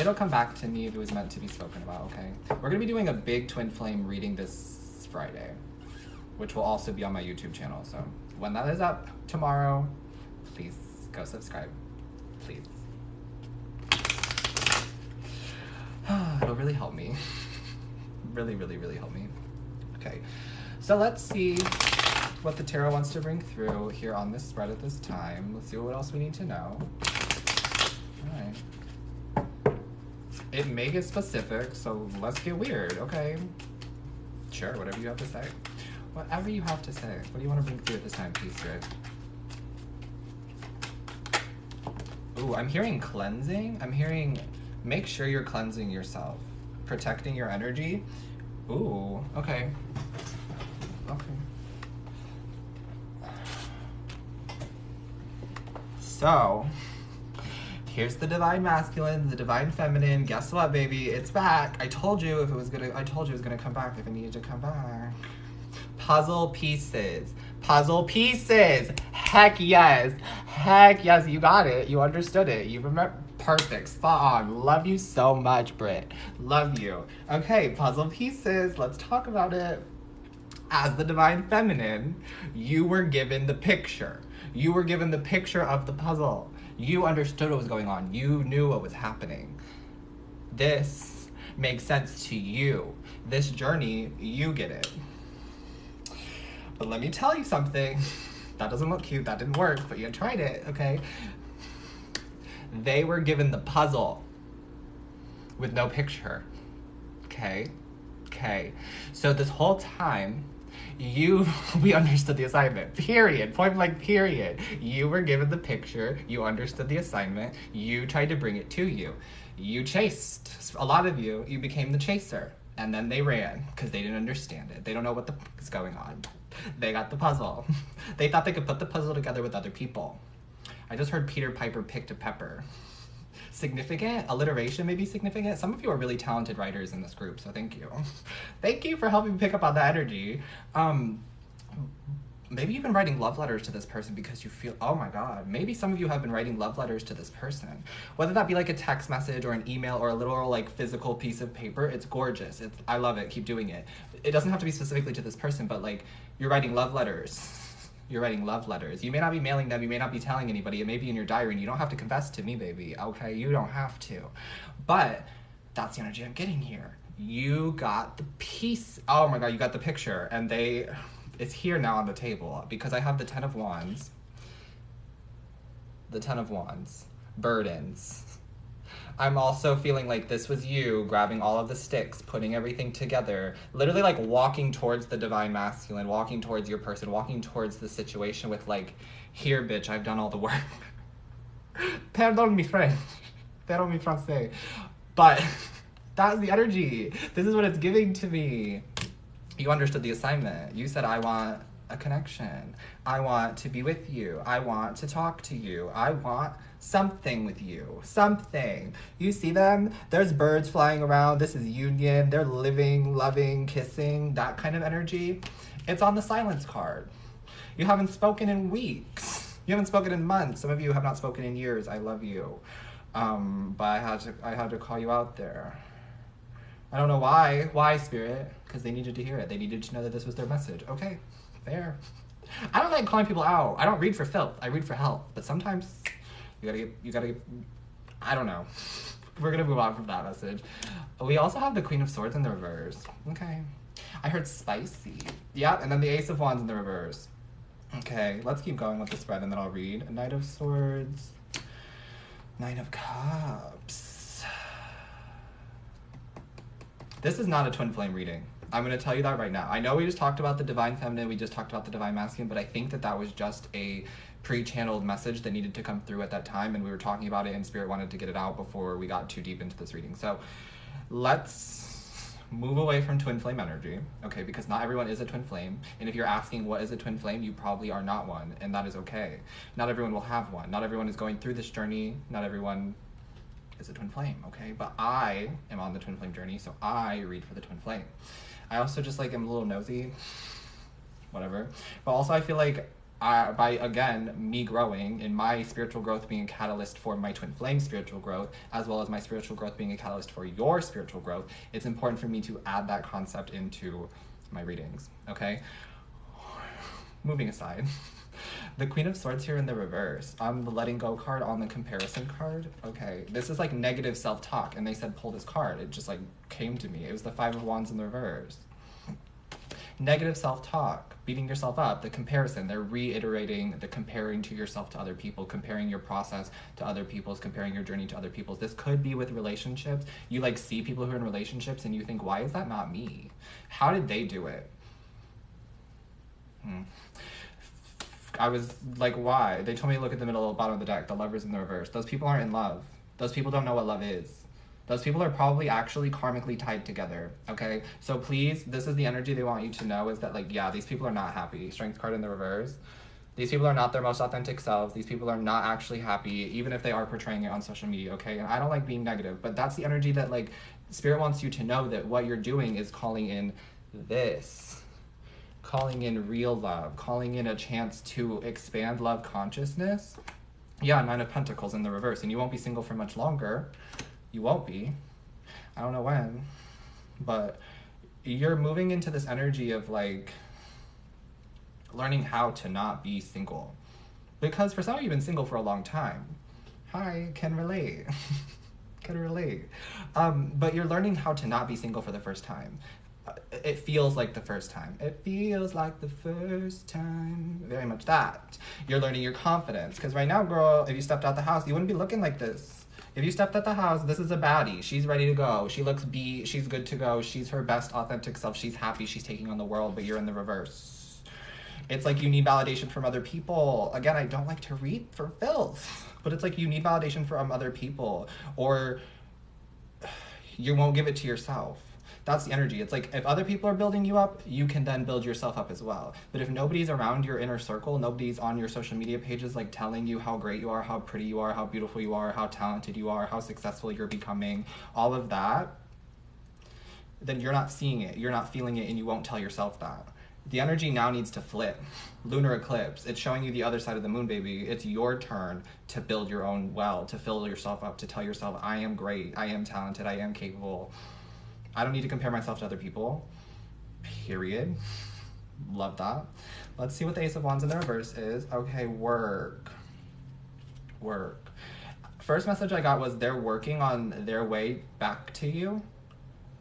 It'll come back to me if it was meant to be spoken about, okay? We're going to be doing a big twin flame reading this Friday, which will also be on my YouTube channel. So when that is up tomorrow, please go subscribe. Please. It'll really help me. Really, really, really help me. Okay, so let's see what the tarot wants to bring through here on this spread at this time. Let's see what else we need to know. All right. It may get specific, so let's get weird, okay? Sure, whatever you have to say. Whatever you have to say. What do you want to bring through at this time, please, Spirit? Ooh, I'm hearing cleansing. I'm hearing make sure you're cleansing yourself. Protecting your energy. Ooh, okay. Okay. So, Here's the divine masculine, the divine feminine. Guess what, baby? It's back. I told you it was gonna come back if it needed to come back. Puzzle pieces. Puzzle pieces. Heck yes. Heck yes. You got it. You understood it. You remember. Perfect. Spot on. Love you so much, Britt. Love you. Okay, puzzle pieces. Let's talk about it. As the divine feminine, you were given the picture. You were given the picture of the puzzle. You understood what was going on. You knew what was happening. This makes sense to you. This journey, you get it. But let me tell you something. That doesn't look cute. That didn't work, but you tried it, okay? They were given the puzzle with no picture. Okay? Okay. So this whole time, we understood the assignment, period, point blank, period. You were given the picture, you understood the assignment, you tried to bring it to you. You chased, a lot of you became the chaser, and then they ran, because they didn't understand it. They don't know what the fuck is going on. They got the puzzle. They thought they could put the puzzle together with other people. I just heard Peter Piper picked a pepper. Significant? Alliteration may be significant. Some of you are really talented writers in this group, so thank you. Thank you for helping me pick up on the energy. Maybe you've been writing love letters to this person because you feel, oh my God, maybe some of you have been writing love letters to this person. Whether that be like a text message or an email or a literal like physical piece of paper, it's gorgeous. I love it, keep doing it. It doesn't have to be specifically to this person, but like you're writing love letters. You're writing love letters. You may not be mailing them, you may not be telling anybody, it may be in your diary, and you don't have to confess to me, baby, okay? You don't have to. But that's the energy I'm getting here. You got the piece, oh my God, you got the picture, and it's here now on the table, because I have the 10 of Wands. The 10 of Wands. Burdens. I'm also feeling like this was you grabbing all of the sticks, putting everything together, literally like walking towards the divine masculine, walking towards your person, walking towards the situation with like, here bitch, I've done all the work. Pardon mi French. Pardon mi français. But that's the energy. This is what it's giving to me. You understood the assignment. You said, I want a connection. I want to be with you. I want to talk to you. I want something with you. Something. You see them? There's birds flying around. This is union. They're living, loving, kissing, that kind of energy. It's on the silence card. You haven't spoken in weeks. You haven't spoken in months. Some of you have not spoken in years. I love you. But I had to call you out there. I don't know why. Why, Spirit? Because they needed to hear it. They needed to know that this was their message. Okay, fair. I don't like calling people out. I don't read for filth. I read for health. But sometimes you gotta get, I don't know. We're gonna move on from that message. We also have the Queen of Swords in the reverse. Okay. I heard spicy. Yeah, and then the Ace of Wands in the reverse. Okay, let's keep going with the spread and then I'll read. Knight of Swords. Knight of Cups. This is not a twin flame reading. I'm going to tell you that right now. I know we just talked about the divine feminine, we just talked about the divine masculine, but I think that was just a pre-channeled message that needed to come through at that time, and we were talking about it and Spirit wanted to get it out before we got too deep into this reading. So let's move away from twin flame energy, okay, because not everyone is a twin flame, and if you're asking what is a twin flame, you probably are not one, and that is okay. Not everyone will have one. Not everyone is going through this journey. Not everyone is a twin flame, okay? But I am on the twin flame journey, so I read for the twin flame. I also just like am a little nosy, whatever. But also I feel like by, again, me growing and my spiritual growth being a catalyst for my twin flame spiritual growth, as well as my spiritual growth being a catalyst for your spiritual growth, it's important for me to add that concept into my readings, okay? Moving aside. The Queen of Swords here in the reverse. On the letting go card, on the comparison card. Okay, this is like negative self-talk, and they said pull this card. It just like came to me. It was the Five of Wands in the reverse. Negative self-talk, beating yourself up, the comparison. They're reiterating the comparing to yourself to other people, comparing your process to other people's, comparing your journey to other people's. This could be with relationships. You like see people who are in relationships and you think, why is that not me? How did they do it? I was like, why? They told me to look at the middle, bottom of the deck, the Lovers in the reverse. Those people aren't in love. Those people don't know what love is. Those people are probably actually karmically tied together, okay? So please, this is the energy they want you to know, is that like, yeah, these people are not happy. Strength card in the reverse. These people are not their most authentic selves. These people are not actually happy, even if they are portraying it on social media, okay? And I don't like being negative, but that's the energy that, like, Spirit wants you to know that what you're doing is calling in this. Calling in real love. Calling in a chance to expand love consciousness. Yeah, Nine of Pentacles in the reverse. And you won't be single for much longer. You won't be. I don't know when. But you're moving into this energy of, like, learning how to not be single. Because for some of you, you've been single for a long time. Hi, can relate. Can relate. But you're learning how to not be single for the first time. It feels like the first time. It feels like the first time. Very much that. You're learning your confidence. Because right now, girl, if you stepped out the house, you wouldn't be looking like this. If you stepped out the house, this is a baddie. She's ready to go. She looks beat. She's good to go. She's her best authentic self. She's happy. She's taking on the world, but you're in the reverse. It's like you need validation from other people. Again, I don't like to read for filth, but it's like you need validation from other people, or you won't give it to yourself. That's the energy. It's like if other people are building you up, you can then build yourself up as well. But if nobody's around your inner circle, nobody's on your social media pages like telling you how great you are, how pretty you are, how beautiful you are, how talented you are, how successful you're becoming, all of that, then you're not seeing it, you're not feeling it, and you won't tell yourself that. The energy now needs to flip. Lunar eclipse. It's showing you the other side of the moon, baby. It's your turn to build your own well, to fill yourself up, to tell yourself, I am great, I am talented, I am capable. I don't need to compare myself to other people. Period. Love that. Let's see what the Ace of Wands in the reverse is. Okay, work. Work. First message I got was they're working on their way back to you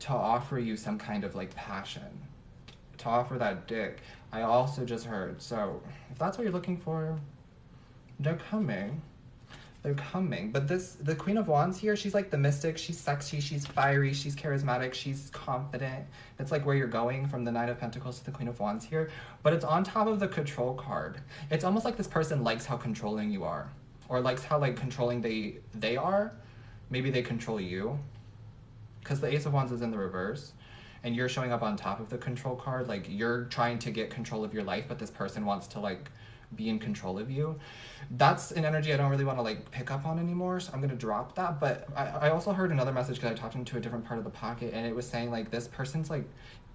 to offer you some kind of like passion. To offer that dick. I also just heard, so if that's what you're looking for, they're coming. They're coming. But the Queen of Wands here, she's like the mystic. She's sexy, she's fiery, she's charismatic, she's confident. It's like where you're going from the Nine of Pentacles to the Queen of Wands here. But it's on top of the control card. It's almost like this person likes how controlling you are. Or likes how like controlling they are. Maybe they control you. Because the Ace of Wands is in the reverse. And you're showing up on top of the control card, like you're trying to get control of your life, but this person wants to like be in control of you. That's an energy I don't really want to like pick up on anymore, so I'm gonna drop that. But I also heard another message because I talked into a different part of the pocket, and it was saying like this person's like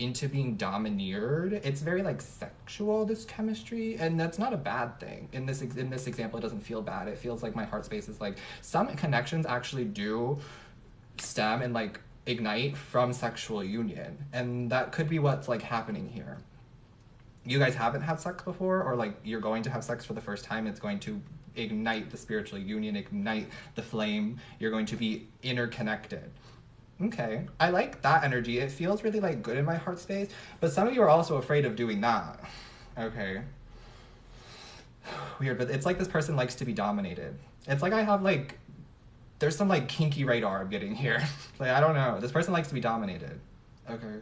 into being domineered. It's very like sexual, this chemistry, and that's not a bad thing. In this example, it doesn't feel bad. It feels like my heart space is like some connections actually do stem and like ignite from sexual union, and that could be what's like happening here. You guys haven't had sex before, or like you're going to have sex for the first time. It's going to ignite the spiritual union, ignite the flame. You're going to be interconnected. Okay, I like that energy. It feels really like good in my heart space, but some of you are also afraid of doing that. Okay, weird, but it's like this person likes to be dominated. It's like I have like there's some like kinky radar I'm getting here. Like, I don't know. This person likes to be dominated. Okay.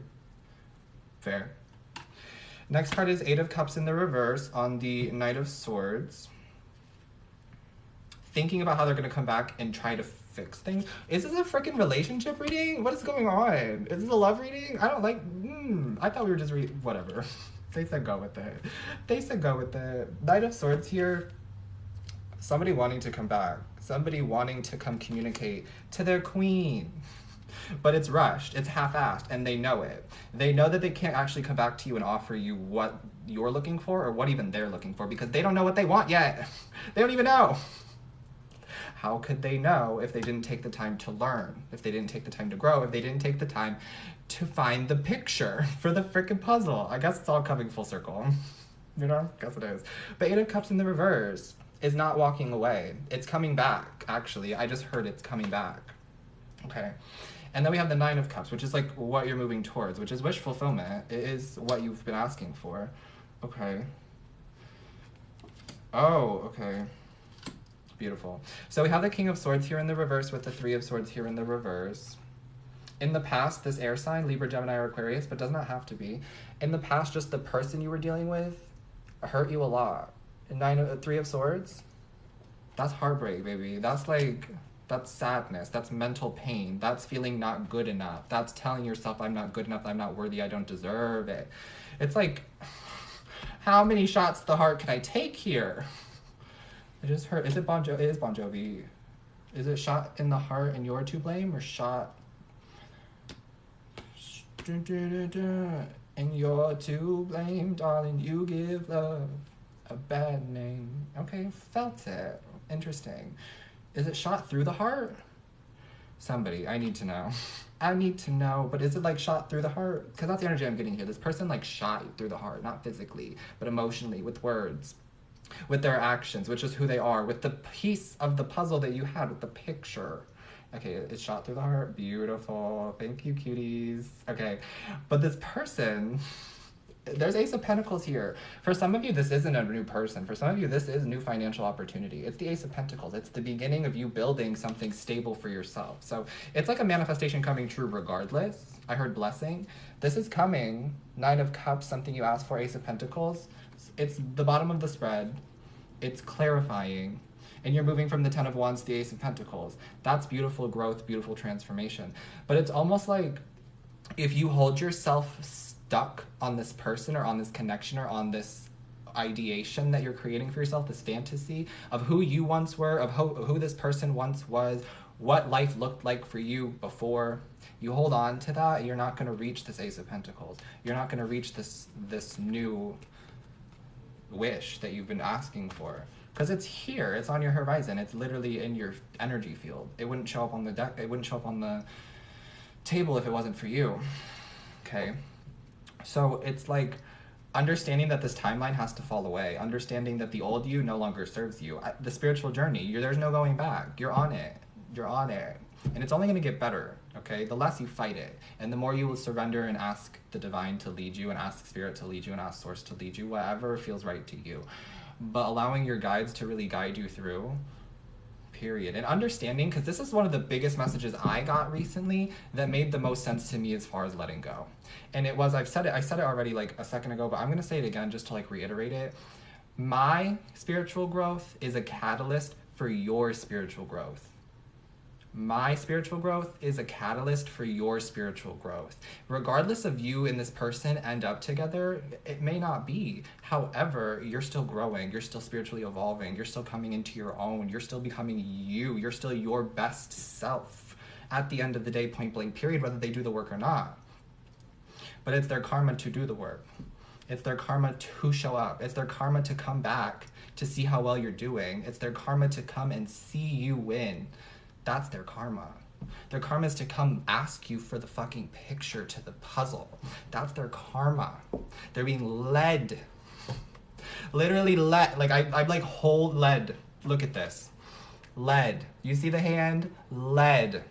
Fair. Next card is Eight of Cups in the reverse on the Knight of Swords. Thinking about how they're going to come back and try to fix things. Is this a freaking relationship reading? What is going on? Is this a love reading? I don't like... I thought we were just reading... Whatever. They said go with it. They said go with it. Knight of Swords here. Somebody wanting to come back. Somebody wanting to come communicate to their queen. But it's rushed, it's half-assed, and they know it. They know that they can't actually come back to you and offer you what you're looking for or what even they're looking for because they don't know what they want yet. They don't even know. How could they know if they didn't take the time to learn, if they didn't take the time to grow, if they didn't take the time to find the picture for the freaking puzzle? I guess it's all coming full circle. You know? Guess it is. But Eight of Cups in the reverse is not walking away. It's coming back, actually. I just heard it's coming back. Okay. And then we have the Nine of Cups, which is like what you're moving towards, which is wish fulfillment. It is what you've been asking for. Okay. Oh, okay. Beautiful. So we have the King of Swords here in the reverse with the Three of Swords here in the reverse. In the past, this air sign, Libra, Gemini, or Aquarius, but does not have to be. In the past, just the person you were dealing with hurt you a lot. Three of Swords, that's heartbreak, baby. That's like... That's sadness, that's mental pain, that's feeling not good enough, that's telling yourself I'm not good enough, I'm not worthy, I don't deserve it. It's like, How many shots to the heart can I take here? I just heard, is it Bon Jovi? It is Bon Jovi. Is it shot in the heart and you're to blame, or shot and you're to blame, darling, you give love a bad name. Okay, felt it. Interesting. Is it shot through the heart? Somebody, I need to know. I need to know, but is it like shot through the heart? Because that's the energy I'm getting here. This person like shot you through the heart, not physically, but emotionally, with words, with their actions, which is who they are, with the piece of the puzzle that you had, with the picture. Okay, it's shot through the heart. Beautiful. Thank you, cuties. Okay, but this person, there's Ace of Pentacles here. For some of you, this isn't a new person. For some of you, this is new financial opportunity. It's the Ace of Pentacles. It's the beginning of you building something stable for yourself. So it's like a manifestation coming true regardless. I heard blessing. This is coming. 9 of Cups, something you asked for, Ace of Pentacles. It's the bottom of the spread. It's clarifying. And you're moving from the 10 of Wands to the Ace of Pentacles. That's beautiful growth, beautiful transformation. But it's almost like if you hold yourself stuck on this person or on this connection or on this ideation that you're creating for yourself, this fantasy of who you once were, of who this person once was, what life looked like for you before, you hold on to that, you're not going to reach this Ace of Pentacles. You're not going to reach this new wish that you've been asking for. Because it's here, it's on your horizon, it's literally in your energy field. It wouldn't show up on the deck, it wouldn't show up on the table if it wasn't for you. Okay? So it's like understanding that this timeline has to fall away, understanding that the old you no longer serves you. The spiritual journey, there's no going back. You're on it. You're on it. And it's only going to get better, okay? The less you fight it, and the more you will surrender and ask the divine to lead you, and ask spirit to lead you, and ask source to lead you, whatever feels right to you. But allowing your guides to really guide you through, period. And understanding, because this is one of the biggest messages I got recently that made the most sense to me as far as letting go. And it was, I said it already like a second ago, but I'm going to say it again just to like reiterate it. My spiritual growth is a catalyst for your spiritual growth. My spiritual growth is a catalyst for your spiritual growth. Regardless of you and this person end up together, it may not be. However, you're still growing. You're still spiritually evolving. You're still coming into your own. You're still becoming you. You're still your best self. At the end of the day, point blank, period, whether they do the work or not. But it's their karma to do the work. It's their karma to show up. It's their karma to come back to see how well you're doing. It's their karma to come and see you win. That's their karma. Their karma is to come ask you for the fucking picture to the puzzle. That's their karma. They're being led. Literally led. Like, I'm like whole led. Look at this. Led. You see the hand? Led.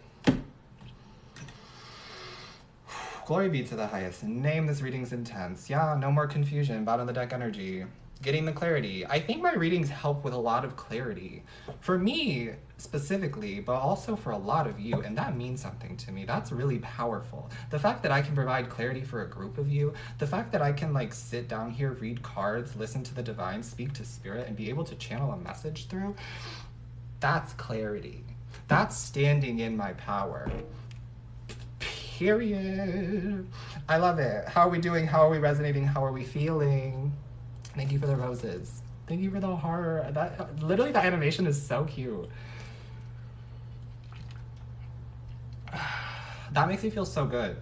Glory be to the highest. Name this reading's intense. Yeah, no more confusion. Bottom of the deck energy. Getting the clarity. I think my readings help with a lot of clarity. For me, specifically, but also for a lot of you, and that means something to me. That's really powerful. The fact that I can provide clarity for a group of you, the fact that I can like sit down here, read cards, listen to the divine, speak to spirit, and be able to channel a message through, that's clarity. That's standing in my power. Period. I love it. How are we doing? How are we resonating? How are we feeling? Thank you for the roses. Thank you for the heart. That literally, the animation is so cute. That makes me feel so good.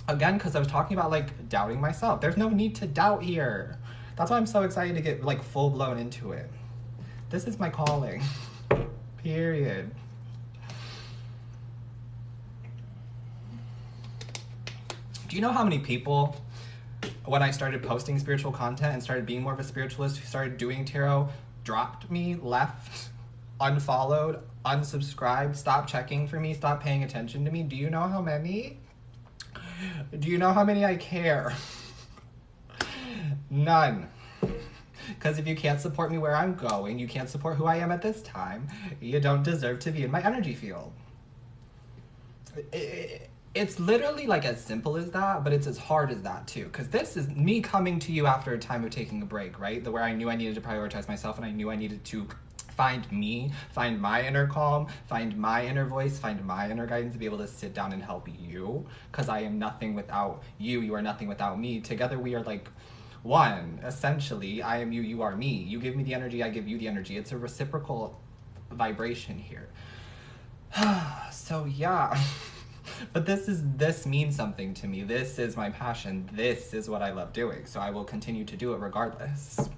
Again, because I was talking about like doubting myself. There's no need to doubt here. That's why I'm so excited to get like full blown into it. This is my calling. Period. Do you know how many people, when I started posting spiritual content and started being more of a spiritualist, who started doing tarot, dropped me, left, unfollowed, unsubscribed, stopped checking for me, stopped paying attention to me? Do you know how many? Do you know how many I care? None. Because if you can't support me where I'm going, you can't support who I am at this time, you don't deserve to be in my energy field. It's literally like as simple as that, but it's as hard as that too. Because this is me coming to you after a time of taking a break, right? Where I knew I needed to prioritize myself, and I knew I needed to find me, find my inner calm, find my inner voice, find my inner guidance, to be able to sit down and help you. Because I am nothing without you. You are nothing without me. Together we are like One, essentially, I am you, you are me. You give me the energy, I give you the energy. It's a reciprocal vibration here. So yeah. But this means something to me. This is my passion. This is what I love doing. So I will continue to do it regardless.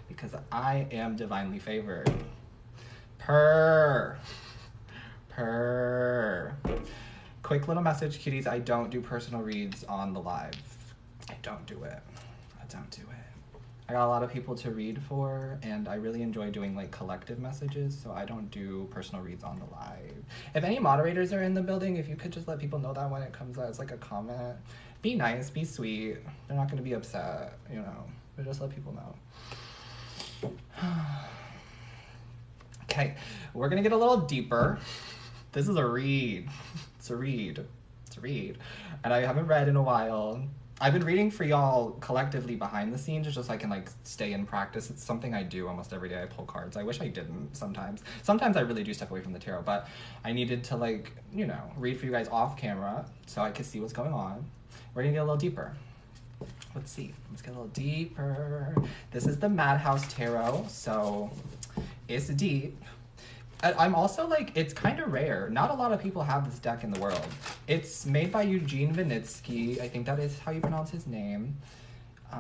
Because I am divinely favored. Purr. Quick little message, cuties. I don't do personal reads on the live. I don't do it. I got a lot of people to read for, and I really enjoy doing like collective messages, so I don't do personal reads on the live. If any moderators are in the building, if you could just let people know that when it comes out as like a comment. Be nice, be sweet. They're not gonna be upset, you know, but just let people know. Okay, we're gonna get a little deeper. This is a read. It's a read. And I haven't read in a while. I've been reading for y'all collectively behind the scenes just so I can like stay in practice. It's something I do almost every day. I pull cards. I wish I didn't sometimes. Sometimes I really do step away from the tarot, but I needed to like, you know, read for you guys off camera so I could see what's going on. We're gonna get a little deeper. Let's see. Let's get a little deeper. This is the Madhouse Tarot, so it's deep. I'm also like, it's kind of rare. Not a lot of people have this deck in the world. It's made by Eugene Vinitsky. I think that is how you pronounce his name.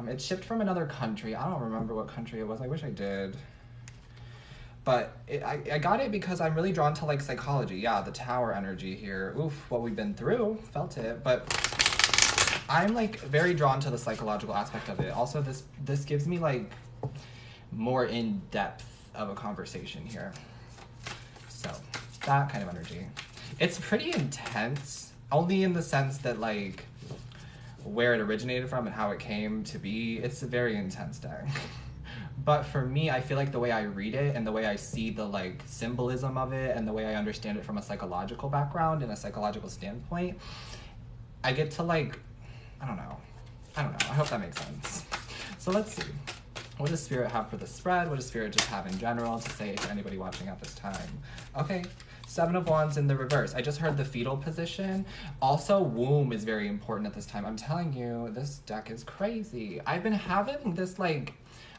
It's shipped from another country. I don't remember what country it was. I wish I did. But I got it because I'm really drawn to like psychology. Yeah, the tower energy here. Oof, what we've been through. Felt it. But I'm like very drawn to the psychological aspect of it. Also, this gives me like more in depth of a conversation here. So that kind of energy. It's pretty intense, only in the sense that like where it originated from and how it came to be. It's a very intense deck. But for me, I feel like the way I read it and the way I see the like symbolism of it and the way I understand it from a psychological background and a psychological standpoint, I get to like, I don't know. I hope that makes sense. So let's see. What does Spirit have for the spread? What does Spirit just have in general to say to anybody watching at this time? Okay, 7 of Wands in the reverse. I just heard the fetal position. Also, womb is very important at this time. I'm telling you, this deck is crazy. I've been having this, like,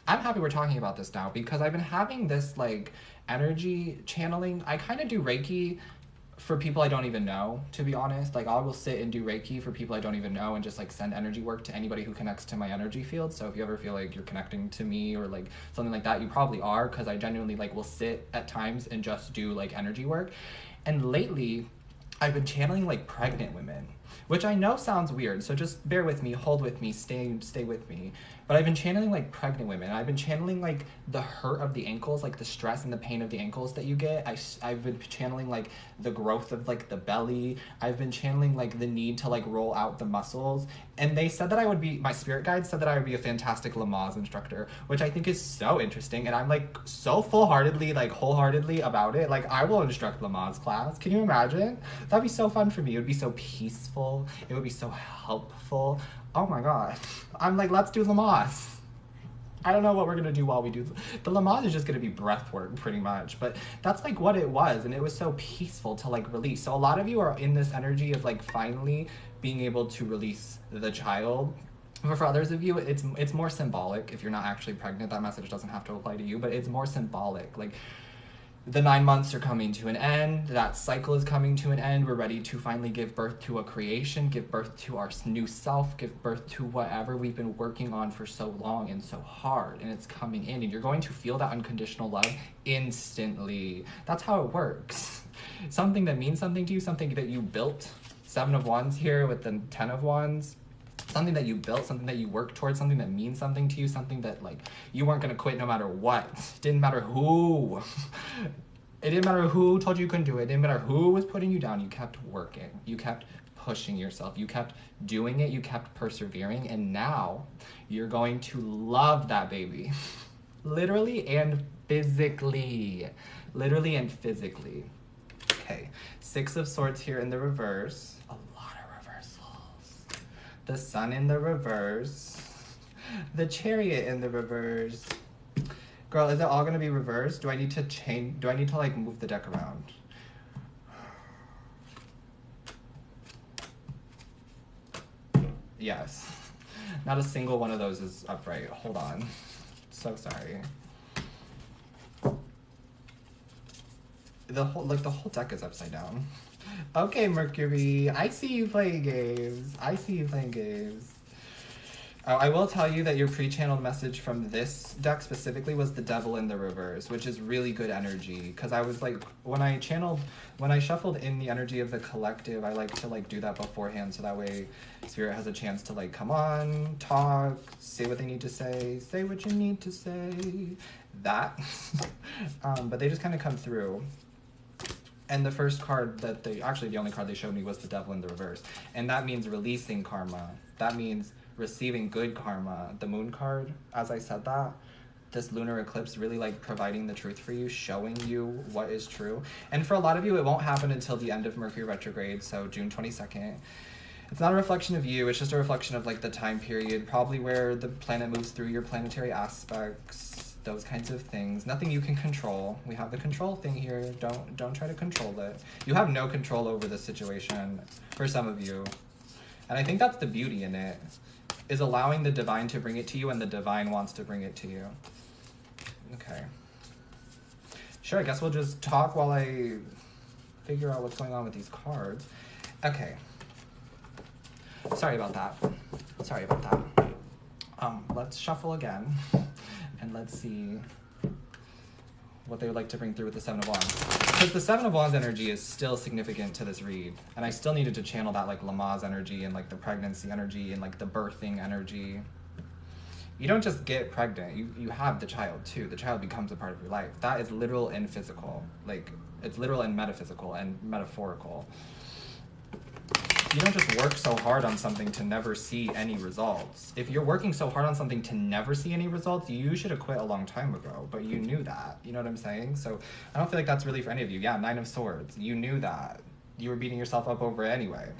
I'm happy we're talking about this now because I've been having this, like, energy channeling. I kind of do Reiki for people I don't even know, to be honest. Like, I will sit and do Reiki for people I don't even know and just like send energy work to anybody who connects to my energy field. So if you ever feel like you're connecting to me or like something like that, you probably are, because I genuinely like will sit at times and just do like energy work. And lately I've been channeling like pregnant women, which I know sounds weird, so just bear with me, hold with me, stay with me. But I've been channeling like pregnant women. I've been channeling like the hurt of the ankles, like the stress and the pain of the ankles that you get. I've been channeling like the growth of like the belly. I've been channeling like the need to like roll out the muscles. And they said that I would be, my spirit guide said that I would be a fantastic Lamaze instructor, which I think is so interesting. And I'm like so full-heartedly, like wholeheartedly about it. Like I will instruct Lamaze class. Can you imagine? That'd be so fun for me. It would be so peaceful. It would be so helpful. Oh my god. I'm like, let's do Lamaze. I don't know what we're gonna do while we do the Lamaze is just gonna be breath work pretty much, but that's like what it was, and it was so peaceful to like release. So a lot of you are in this energy of like finally being able to release the child. But for others of you, it's more symbolic. If you're not actually pregnant, that message doesn't have to apply to you, but it's more symbolic. Like, the 9 months are coming to an end. That cycle is coming to an end. We're ready to finally give birth to a creation, give birth to our new self, give birth to whatever we've been working on for so long and so hard. And it's coming in, and you're going to feel that unconditional love instantly. That's how it works. Something that means something to you, something that you built. 7 of Wands here with the 10 of Wands. Something that you built, something that you worked towards, something that means something to you, something that like you weren't gonna quit no matter what. It didn't matter who. It didn't matter who told you you couldn't do it. It didn't matter who was putting you down. You kept working. You kept pushing yourself. You kept doing it. You kept persevering. And now you're going to love that baby. Literally and physically. Literally and physically. Okay, 6 of Swords here in the reverse. The Sun in the reverse. The Chariot in the reverse. Girl, is it all gonna be reversed? Do I need to change? Do I need to like move the deck around? Yes. Not a single one of those is upright. Hold on. So sorry. The whole deck is upside down. Okay, Mercury, I see you playing games. I see you playing games. I will tell you that your pre-channeled message from this deck specifically was the Devil in the reverse, which is really good energy. Because I was like, when I shuffled in the energy of the collective, I like to like do that beforehand, so that way Spirit has a chance to like come on, talk, say what they need to say what you need to say. That. But they just kind of come through. And the first card that actually the only card they showed me was the Devil in the reverse. And that means releasing karma. That means receiving good karma. The Moon card, as I said that, this lunar eclipse really like providing the truth for you, showing you what is true. And for a lot of you, it won't happen until the end of Mercury retrograde, so June 22nd. It's not a reflection of you, it's just a reflection of like the time period, probably where the planet moves through your planetary aspects, those kinds of things. Nothing you can control. We have the control thing here. Don't try to control it. You have no control over the situation, for some of you. And I think that's the beauty in it, is allowing the divine to bring it to you, and the divine wants to bring it to you. Okay. Sure, I guess we'll just talk while I figure out what's going on with these cards. Okay. Sorry about that. Sorry about that. Let's shuffle again, and let's see what they would like to bring through with the Seven of Wands. Because the Seven of Wands energy is still significant to this read, and I still needed to channel that like Lamaze energy and like the pregnancy energy and like the birthing energy. You don't just get pregnant, you have the child too. The child becomes a part of your life. That is literal and physical. Like, it's literal and metaphysical and metaphorical. You don't just work so hard on something to never see any results. If you're working so hard on something to never see any results, you should have quit a long time ago, but you knew that. You know what I'm saying? So I don't feel like that's really for any of you. Yeah, Nine of Swords. You knew that. You were beating yourself up over it anyway.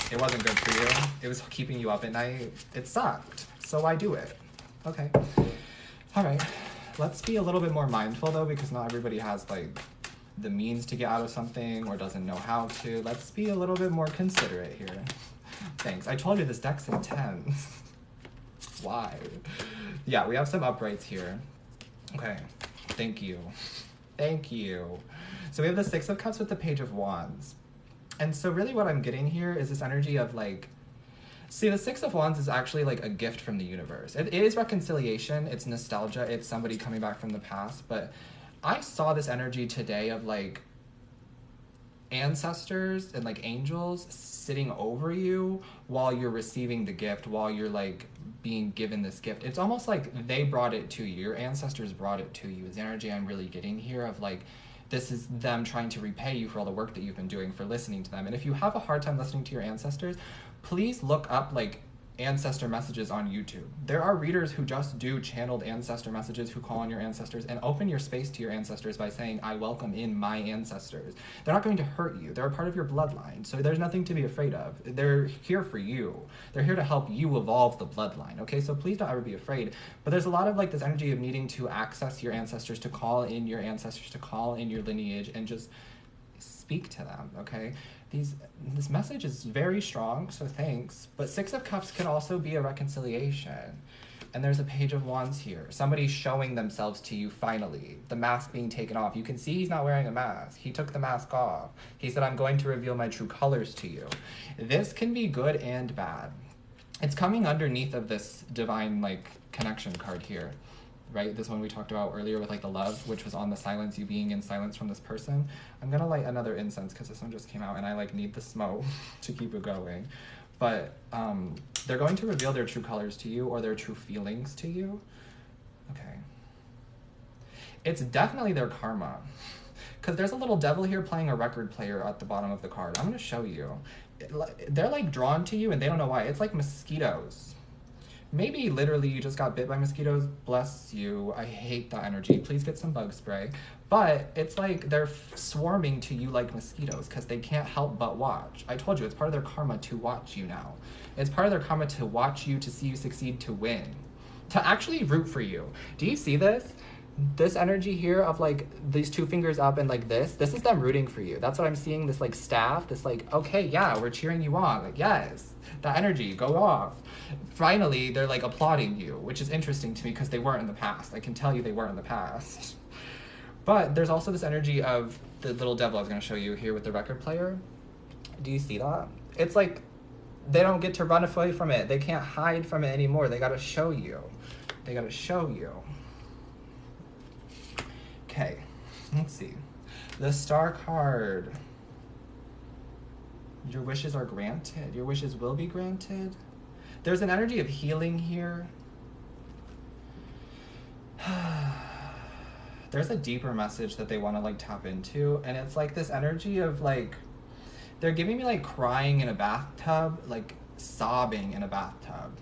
It wasn't good for you. It was keeping you up at night. It sucked. So why do it? Okay. All right. Let's be a little bit more mindful though, because not everybody has like the means to get out of something or doesn't know how to. Let's be a little bit more considerate here. Thanks. I told you this deck's intense. Why? Yeah, we have some uprights here. Okay. Thank you. Thank you. So we have the Six of Cups with the Page of Wands. And so really what I'm getting here is this energy of like, see, the Six of Wands is actually like a gift from the universe. It is reconciliation, it's nostalgia, it's somebody coming back from the past, but I saw this energy today of like ancestors and like angels sitting over you while you're receiving the gift, while you're like being given this gift. It's almost like they brought it to you, your ancestors brought it to you. Is the energy I'm really getting here of like, this is them trying to repay you for all the work that you've been doing, for listening to them. And if you have a hard time listening to your ancestors, please look up like ancestor messages on YouTube. There are readers who just do channeled ancestor messages, who call on your ancestors and open your space to your ancestors by saying, I welcome in my ancestors. They're not going to hurt you. They're a part of your bloodline. So there's nothing to be afraid of. They're here for you. They're here to help you evolve the bloodline. Okay, so please don't ever be afraid. But there's a lot of like this energy of needing to access your ancestors, to call in your ancestors, to call in your lineage and just speak to them, okay? This message is very strong, so thanks. But Six of Cups can also be a reconciliation. And there's a Page of Wands here. Somebody showing themselves to you finally. The mask being taken off. You can see he's not wearing a mask. He took the mask off. He said, I'm going to reveal my true colors to you. This can be good and bad. It's coming underneath of this divine like connection card here. Right, this one we talked about earlier with like the love, which was on the silence, you being in silence from this person. I'm gonna light another incense because this one just came out and I like need the smoke to keep it going. But they're going to reveal their true colors to you, or their true feelings to you. Okay. It's definitely their karma, because there's a little devil here playing a record player at the bottom of the card. I'm gonna show you. They're like drawn to you and they don't know why. It's like mosquitoes. Maybe literally you just got bit by mosquitoes. Bless you. I hate that energy. Please get some bug spray. But it's like they're swarming to you like mosquitoes because they can't help but watch. I told you, it's part of their karma to watch you now. It's part of their karma to watch you, to see you succeed, to win. To actually root for you. Do you see this? This energy here of like these two fingers up and like this is them rooting for you. That's what I'm seeing. This like staff, this like, okay, yeah, we're cheering you on. Like, yes, that energy, go off. Finally, they're like applauding you, which is interesting to me because they weren't in the past. I can tell you they weren't in the past. But there's also this energy of the little devil I was going to show you here with the record player. Do you see that? It's like they don't get to run away from it. They can't hide from it anymore. They got to show you. They got to show you. Okay, let's see. The Star card. Your wishes are granted. Your wishes will be granted. There's an energy of healing here. There's a deeper message that they want to like tap into, and it's like this energy of like, they're giving me like crying in a bathtub, like sobbing in a bathtub.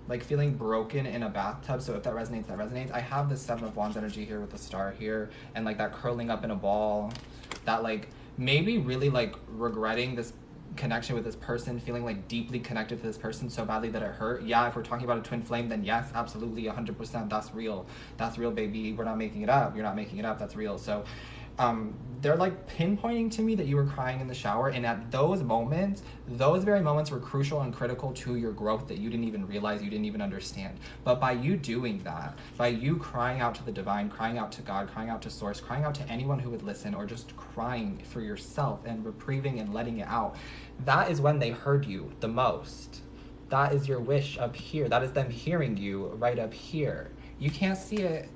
Like feeling broken in a bathtub. So if that resonates, that resonates. I have this 7 of Wands energy here with the star here, and like that curling up in a ball, that like maybe really like regretting this connection with this person, feeling like deeply connected to this person so badly that it hurt. Yeah, if we're talking about a twin flame, then yes, absolutely, 100%, that's real. That's real, baby. We're not making it up. You're not making it up. That's real. So they're like pinpointing to me that you were crying in the shower, and at those moments, those very moments were crucial and critical to your growth that you didn't even realize, you didn't even understand. But by you doing that, by you crying out to the divine, crying out to God, crying out to source, crying out to anyone who would listen, or just crying for yourself and reprieving and letting it out, that is when they heard you the most. That is your wish up here. That is them hearing you right up here. You can't see it.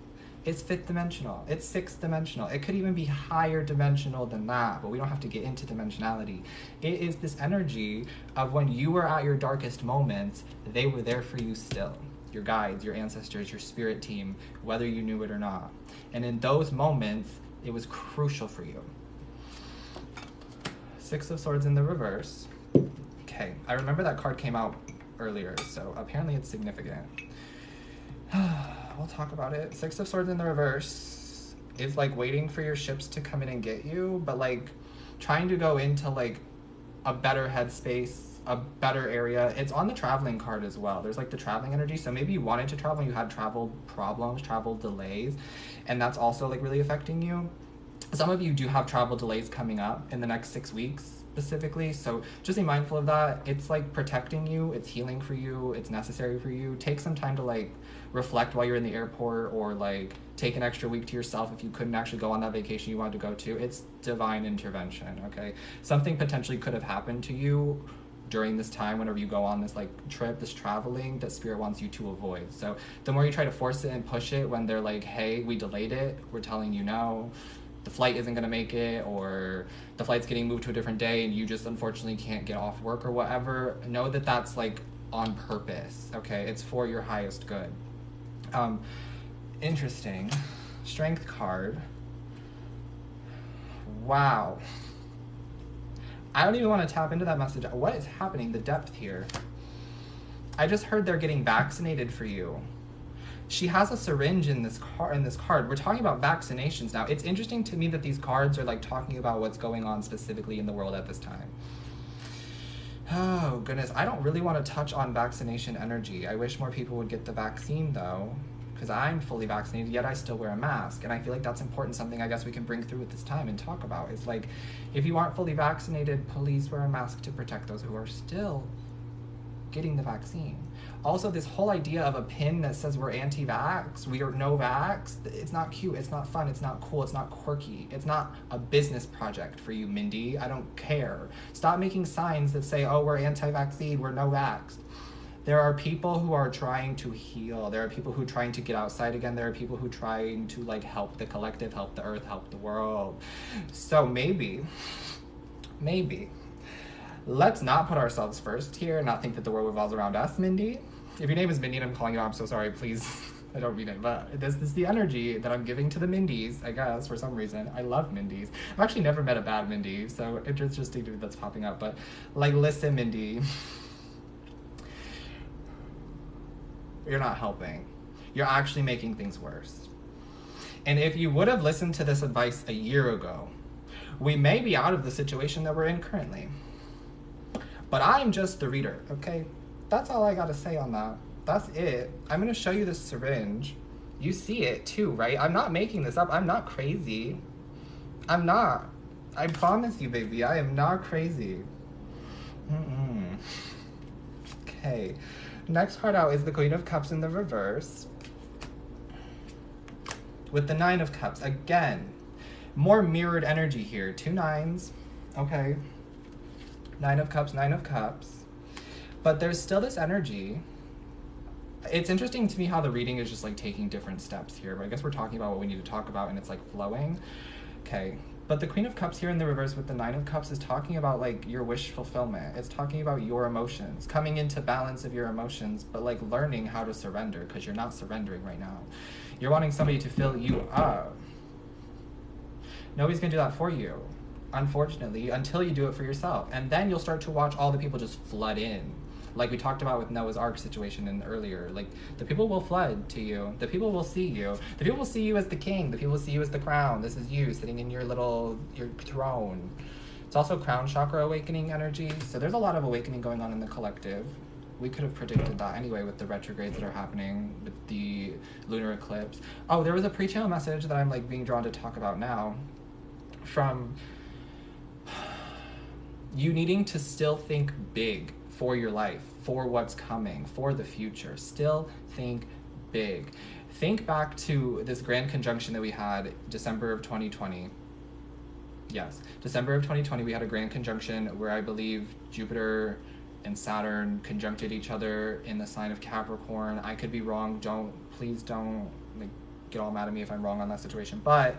It's 5th dimensional. It's 6th dimensional. It could even be higher dimensional than that, but we don't have to get into dimensionality. It is this energy of when you were at your darkest moments, they were there for you still. Your guides, your ancestors, your spirit team, whether you knew it or not. And in those moments, it was crucial for you. 6 of Swords in the reverse. Okay, I remember that card came out earlier, so apparently it's significant. We'll talk about it. 6 of Swords in the reverse is like waiting for your ships to come in and get you, but like trying to go into like a better headspace, a better area. It's on the traveling card as well. There's like the traveling energy. So maybe you wanted to travel and you had travel problems, travel delays, and that's also like really affecting you. Some of you do have travel delays coming up in the next 6 weeks specifically, so just be mindful of that. It's like protecting you, it's healing for you, it's necessary for you. Take some time to like reflect while you're in the airport, or like take an extra week to yourself if you couldn't actually go on that vacation you wanted to go to. It's divine intervention, okay? Something potentially could have happened to you during this time whenever you go on this like trip, this traveling, that spirit wants you to avoid. So the more you try to force it and push it when they're like, hey, we delayed it, we're telling you no, the flight isn't going to make it, or the flight's getting moved to a different day and you just unfortunately can't get off work or whatever, know that that's like on purpose, okay? It's for your highest good. Interesting. Strength card. Wow. I don't even want to tap into that message. What is happening? The depth here. I just heard they're getting vaccinated for you. She has a syringe in this card. We're talking about vaccinations now. It's interesting to me that these cards are like talking about what's going on specifically in the world at this time. Oh goodness, I don't really want to touch on vaccination energy. I wish more people would get the vaccine though, because I'm fully vaccinated, yet I still wear a mask. And I feel like that's important, something I guess we can bring through at this time and talk about. It's like, if you aren't fully vaccinated, please wear a mask to protect those who are still getting the vaccine. Also, this whole idea of a pin that says we're anti-vax, we are no-vax, it's not cute, it's not fun, it's not cool, it's not quirky, it's not a business project for you, Mindy. I don't care. Stop making signs that say, oh, we're anti-vaccine, we're no-vax. There are people who are trying to heal. There are people who are trying to get outside again. There are people who are trying to like help the collective, help the earth, help the world. So maybe, let's not put ourselves first here and not think that the world revolves around us, Mindy. If your name is Mindy and I'm calling you out, I'm so sorry, please. I don't mean it, but this is the energy that I'm giving to the Mindys, I guess, for some reason. I love Mindys. I've actually never met a bad Mindy, so it's interesting that's popping up. But like, listen, Mindy, you're not helping. You're actually making things worse. And if you would have listened to this advice a year ago, we may be out of the situation that we're in currently. But I'm just the reader, okay? That's all I gotta say on that. That's it. I'm gonna show you this syringe. You see it too, right? I'm not making this up. I'm not crazy. I'm not. I promise you, baby, I am not crazy. Mm-mm. Okay. Next card out is the Queen of Cups in the reverse. With the Nine of Cups. Again, more mirrored energy here. 2 9s. Okay. 9 of Cups, 9 of Cups. But there's still this energy. It's interesting to me how the reading is just like taking different steps here. But I guess we're talking about what we need to talk about and it's like flowing. Okay. But the Queen of Cups here in the reverse with the Nine of Cups is talking about like your wish fulfillment. It's talking about your emotions, coming into balance of your emotions, but like learning how to surrender because you're not surrendering right now. You're wanting somebody to fill you up. Nobody's gonna do that for you, unfortunately, until you do it for yourself. And then you'll start to watch all the people just flood in. Like we talked about with Noah's Ark situation and earlier, like the people will flood to you. The people will see you. The people will see you as the king. The people will see you as the crown. This is you sitting in your throne. It's also crown chakra awakening energy. So there's a lot of awakening going on in the collective. We could have predicted that anyway with the retrogrades that are happening, with the lunar eclipse. Oh, there was a pre-channel message that I'm like being drawn to talk about now from you needing to still think big for your life, for what's coming, for the future. Still think big. Think back to this grand conjunction that we had December of 2020. Yes, December of 2020, we had a grand conjunction where I believe Jupiter and Saturn conjuncted each other in the sign of Capricorn. I could be wrong. Please don't like, get all mad at me if I'm wrong on that situation. But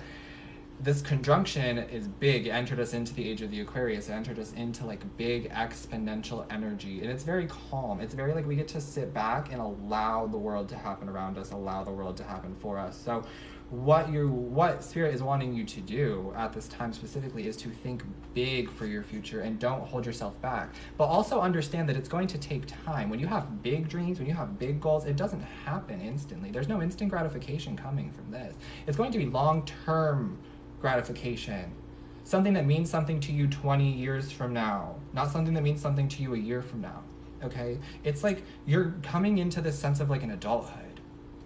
this conjunction is big. It entered us into the age of the Aquarius. It entered us into like big exponential energy. And it's very calm. It's very like we get to sit back and allow the world to happen around us, allow the world to happen for us. So what Spirit is wanting you to do at this time specifically is to think big for your future and don't hold yourself back. But also understand that it's going to take time. When you have big dreams, when you have big goals, it doesn't happen instantly. There's no instant gratification coming from this. It's going to be long-term gratification. Something that means something to you 20 years from now, not something that means something to you a year from now, okay? It's like you're coming into this sense of like an adulthood.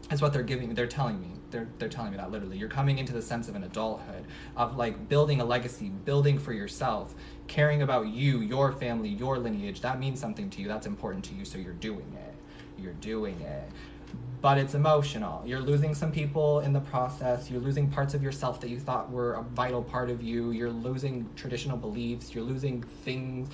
That's what they're telling me. They're telling me that literally. You're coming into the sense of an adulthood, of like building a legacy, building for yourself, caring about you, your family, your lineage. That means something to you. That's important to you, so you're doing it. You're doing it. But it's emotional. You're losing some people in the process. You're losing parts of yourself that you thought were a vital part of you. You're losing traditional beliefs. You're losing things.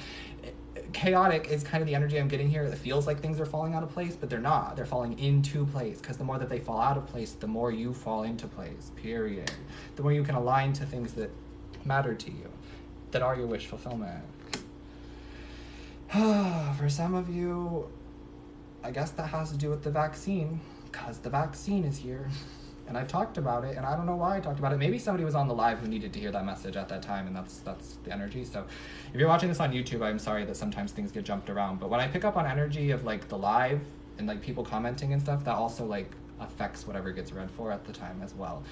Chaotic is kind of the energy I'm getting here. It feels like things are falling out of place, but they're not. They're falling into place, because the more that they fall out of place, the more you fall into place, period. The more you can align to things that matter to you, that are your wish fulfillment. For some of you, I guess that has to do with the vaccine, because the vaccine is here. And I've talked about it, and I don't know why I talked about it. Maybe somebody was on the live who needed to hear that message at that time, and that's the energy. So if you're watching this on YouTube, I'm sorry that sometimes things get jumped around. But when I pick up on energy of like the live and like people commenting and stuff, that also like affects whatever gets read for at the time as well.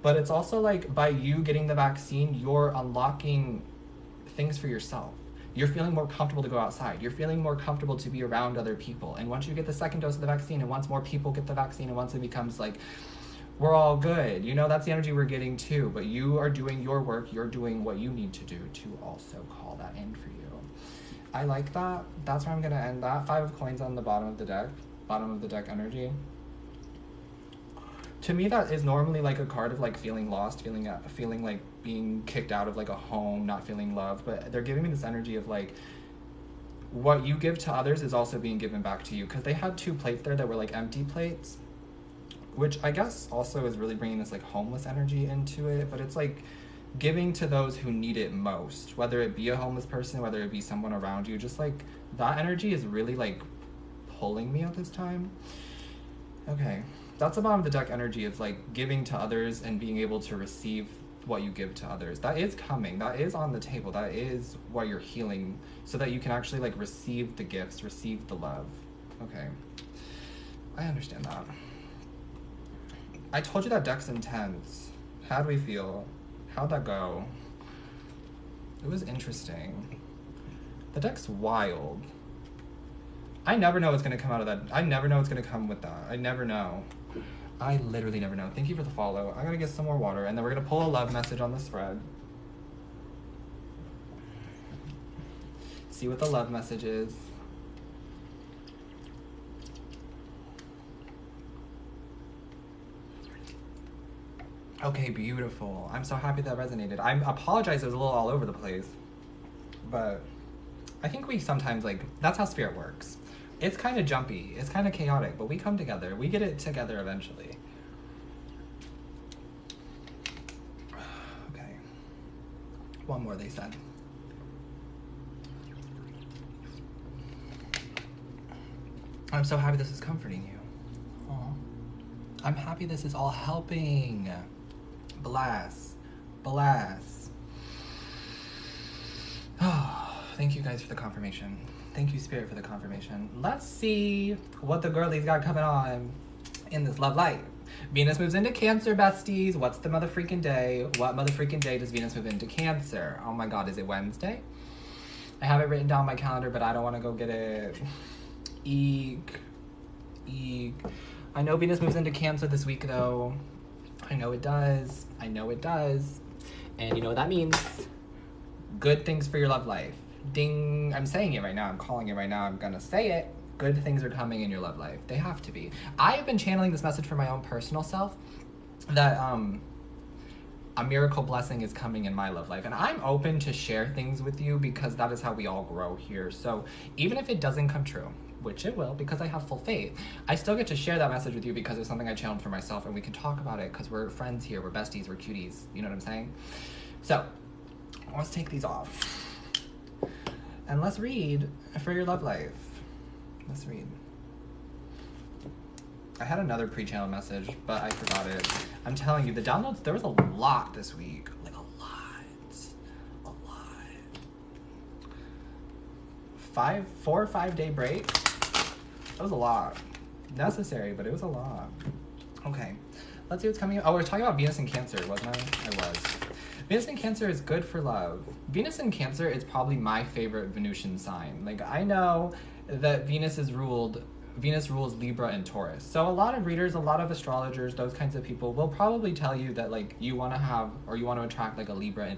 But it's also like by you getting the vaccine, you're unlocking things for yourself. You're feeling more comfortable to go outside. You're feeling more comfortable to be around other people. And once you get the second dose of the vaccine, and once more people get the vaccine, and once it becomes like, we're all good, you know, that's the energy we're getting too. But you are doing your work. You're doing what you need to do to also call that in for you. I like that. That's where I'm going to end that. 5 of coins on the bottom of the deck energy. To me, that is normally like a card of like feeling lost, feeling like being kicked out of like a home, not feeling loved. But they're giving me this energy of like what you give to others is also being given back to you, because they had 2 plates there that were like empty plates, which I guess also is really bringing this like homeless energy into it. But it's like giving to those who need it most, whether it be a homeless person, whether it be someone around you. Just like that energy is really like pulling me at this time. Okay. That's the bottom of the deck energy of like giving to others and being able to receive what you give to others. That is coming. That is on the table. That is what you're healing, so that you can actually like receive the gifts, receive the love. Okay. I understand that. I told you that deck's intense. How'd we feel? How'd that go? It was interesting. The deck's wild. I never know what's going to come out of that. I never know what's going to come with that. I never know. I literally never know. Thank you for the follow. I'm gonna get some more water, and then we're gonna pull a love message on the spread. See what the love message is. Okay, beautiful. I'm so happy that resonated. I apologize, it was a little all over the place. But I think we sometimes, like, that's how spirit works. It's kind of jumpy, it's kind of chaotic, but we come together. We get it together eventually. Okay. One more, they said. I'm so happy this is comforting you. Aww. I'm happy this is all helping. Bless. Bless. Oh, thank you guys for the confirmation. Thank you, Spirit, for the confirmation. Let's see what the girlies got coming on in this love life. Venus moves into Cancer, besties. What's the mother freaking day? What mother freaking day does Venus move into Cancer? Oh my God, is it Wednesday? I have it written down on my calendar, but I don't want to go get it. Eek. Eek. I know Venus moves into Cancer this week, though. I know it does. I know it does. And you know what that means? Good things for your love life. Ding. I'm saying it right now. I'm calling it right now. I'm gonna say it. Good things are coming in your love life. They have to be. I have been channeling this message for my own personal self that a miracle blessing is coming in my love life. And I'm open to share things with you because that is how we all grow here. So even if it doesn't come true, which it will because I have full faith, I still get to share that message with you because it's something I channeled for myself, and we can talk about it because we're friends here, we're besties, we're cuties, you know what I'm saying? So let's take these off and let's read for your love life. Let's read. I had another pre-channel message, but I forgot it. I'm telling you, the downloads, there was a lot this week. Like a lot. 4 or 5 day break. That was a lot. Necessary, but it was a lot. Okay, let's see what's coming. Oh, we're talking about Venus in Cancer, wasn't I? I was. Venus in Cancer is good for love. Venus in Cancer is probably my favorite Venusian sign. Like, I know that Venus rules Libra and Taurus. So a lot of readers, a lot of astrologers, those kinds of people will probably tell you that, like, you want to have, or you want to attract, like, a Libra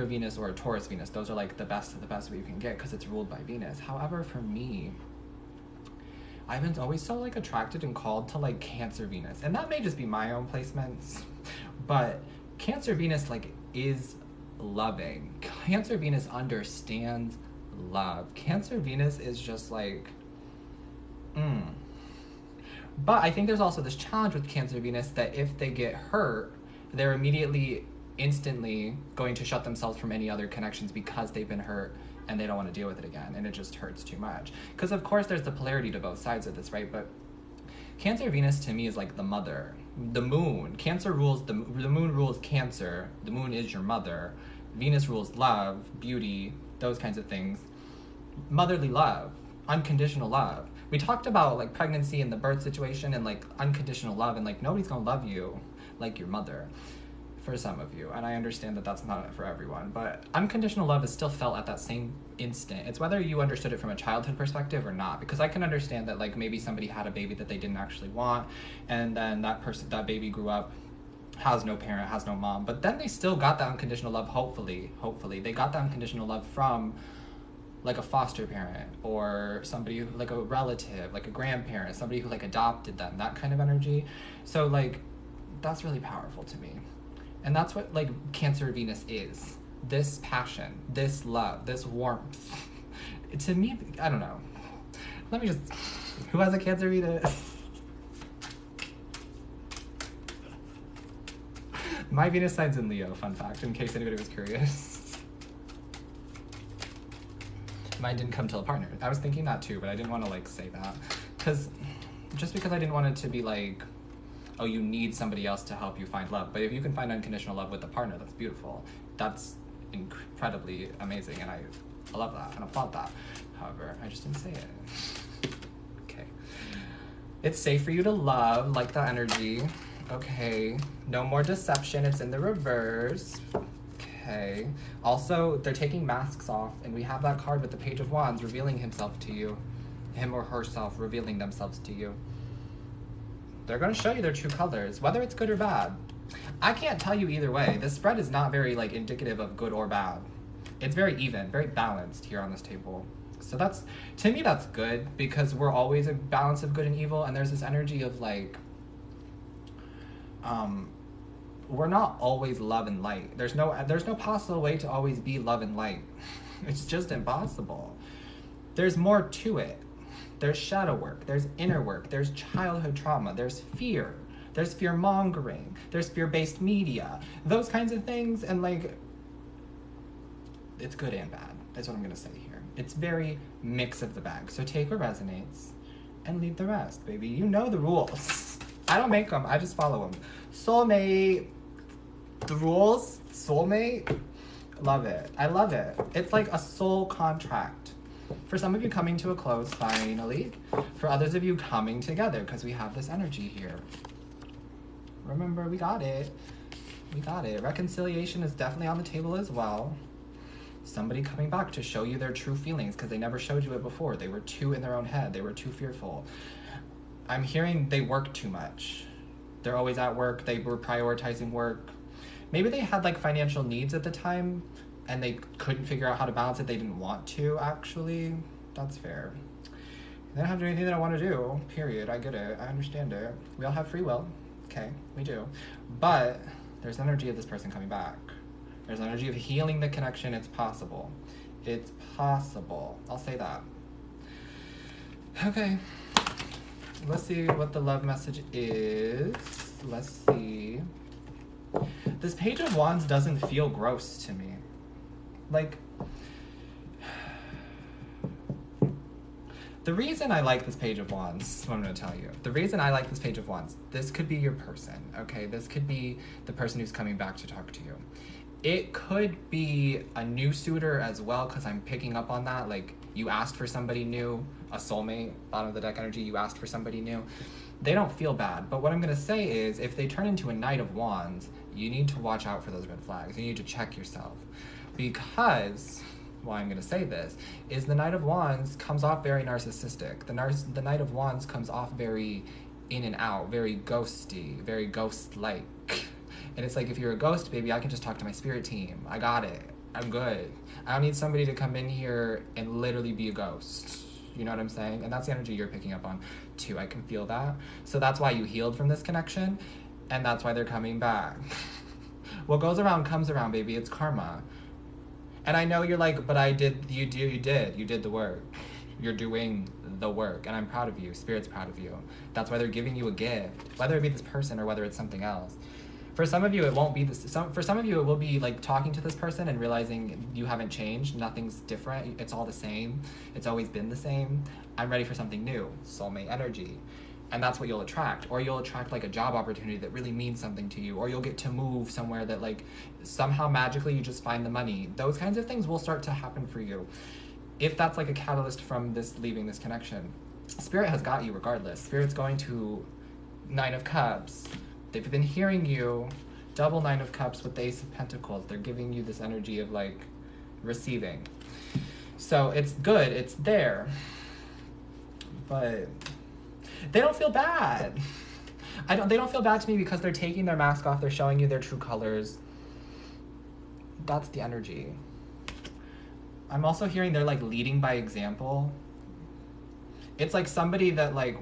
Venus or a Taurus Venus. Those are like the best of the best that you can get because it's ruled by Venus. However, for me, I've been always so, like, attracted and called to, like, Cancer Venus. And that may just be my own placements, but Cancer Venus, like, is loving. Cancer Venus understands love. Cancer Venus is just like, But I think there's also this challenge with Cancer Venus that if they get hurt, they're instantly going to shut themselves from any other connections because they've been hurt and they don't want to deal with it again, and it just hurts too much. Because of course there's the polarity to both sides of this, right? But Cancer Venus to me is like the mother, the moon. Cancer rules, the moon rules Cancer. The moon is your mother. Venus rules love, beauty, those kinds of things. Motherly love, unconditional love. We talked about, like, pregnancy and the birth situation and, like, unconditional love, and, like, nobody's gonna love you like your mother for some of you. And I understand that that's not for everyone, but unconditional love is still felt at that same instant. It's whether you understood it from a childhood perspective or not, because I can understand that, like, maybe somebody had a baby that they didn't actually want, and then that baby grew up, has no parent, has no mom, but then they still got that unconditional love. Hopefully they got that unconditional love from, like, a foster parent or somebody who, like, a relative, like a grandparent, somebody who, like, adopted them, that kind of energy. So, like, that's really powerful to me. And that's what, like, Cancer Venus is. This passion, this love, this warmth. To me, I don't know. Let me just, who has a Cancer Venus? My Venus sign's in Leo, fun fact, in case anybody was curious. Mine didn't come till a partner. I was thinking that too, but I didn't want to, like, say that. Because I didn't want it to be like, oh, you need somebody else to help you find love. But if you can find unconditional love with a partner, that's beautiful. That's incredibly amazing, and I love that and applaud that. However, I just didn't say it. Okay. It's safe for you to love, like that energy. Okay. No more deception. It's in the reverse. Okay. Also, they're taking masks off, and we have that card with the Page of Wands revealing himself to you. Him or herself revealing themselves to you. They're going to show you their true colors, whether it's good or bad. I can't tell you either way. This spread is not very like indicative of good or bad. It's very even, very balanced here on this table. So that's, to me, that's good, because we're always a balance of good and evil, and there's this energy of like, we're not always love and light. There's no possible way to always be love and light. It's just impossible. There's more to it. There's shadow work, there's inner work, there's childhood trauma, there's fear mongering, there's fear-based media, those kinds of things, and like, it's good and bad. That's what I'm gonna say here. It's very mix of the bag. So take what resonates and leave the rest, baby. You know the rules. I don't make them, I just follow them. Soulmate, the rules, soulmate, love it. I love it. It's like a soul contract. For some of you coming to a close, finally. For others of you coming together, because we have this energy here. Remember, we got it. We got it. Reconciliation is definitely on the table as well. Somebody coming back to show you their true feelings, because they never showed you it before. They were too in their own head. They were too fearful. I'm hearing they work too much. They're always at work. They were prioritizing work. Maybe they had like financial needs at the time, and they couldn't figure out how to balance it. They didn't want to, actually. That's fair. They don't have to do anything they don't want to do, period. I get it. I understand it. We all have free will. Okay, we do. But there's energy of this person coming back. There's energy of healing the connection. It's possible. It's possible. I'll say that. Okay. Let's see what the love message is. Let's see. This Page of Wands doesn't feel gross to me. Like, the reason I like this Page of Wands, what I'm going to tell you. The reason I like this Page of Wands, this could be your person, okay? This could be the person who's coming back to talk to you. It could be a new suitor as well, because I'm picking up on that. Like, you asked for somebody new, a soulmate, bottom of the deck energy, you asked for somebody new. They don't feel bad. But what I'm going to say is, if they turn into a Knight of Wands, you need to watch out for those red flags. You need to check yourself. Because, why I'm going to say this, is the Knight of Wands comes off very narcissistic. The Knight of Wands comes off very in and out, very ghosty, very ghost-like. And it's like, if you're a ghost, baby, I can just talk to my spirit team. I got it. I'm good. I don't need somebody to come in here and literally be a ghost. You know what I'm saying? And that's the energy you're picking up on, too. I can feel that. So that's why you healed from this connection, and that's why they're coming back. What goes around comes around, baby. It's karma. And I know you're like, but you did the work. You're doing the work, and I'm proud of you. Spirit's proud of you. That's why they're giving you a gift, whether it be this person or whether it's something else. For some of you, it won't be this. For some of you, it will be like talking to this person and realizing you haven't changed. Nothing's different. It's all the same. It's always been the same. I'm ready for something new. Soulmate energy. And that's what you'll attract. Or you'll attract like a job opportunity that really means something to you. Or you'll get to move somewhere that like somehow magically you just find the money. Those kinds of things will start to happen for you. If that's like a catalyst from this leaving this connection. Spirit has got you regardless. Spirit's going to Nine of Cups. They've been hearing you. Double Nine of Cups with the Ace of Pentacles. They're giving you this energy of like receiving. So it's good. It's there. But they don't feel bad. They don't feel bad to me because they're taking their mask off. They're showing you their true colors. That's the energy. I'm also hearing they're like leading by example. It's like somebody that like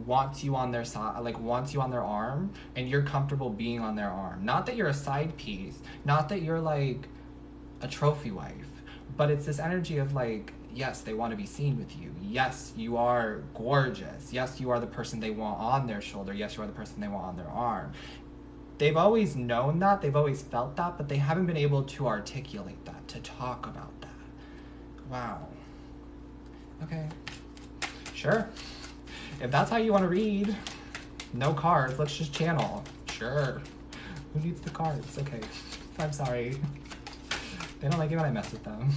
wants you on their side, like wants you on their arm, and you're comfortable being on their arm. Not that you're a side piece, not that you're like a trophy wife, but it's this energy of like, yes, they want to be seen with you. Yes, you are gorgeous. Yes, you are the person they want on their shoulder. Yes, you are the person they want on their arm. They've always known that, they've always felt that, but they haven't been able to articulate that, to talk about that. Wow. Okay. Sure. If that's how you want to read, no cards, let's just channel. Sure. Who needs the cards? Okay. I'm sorry. They don't like it when I mess with them.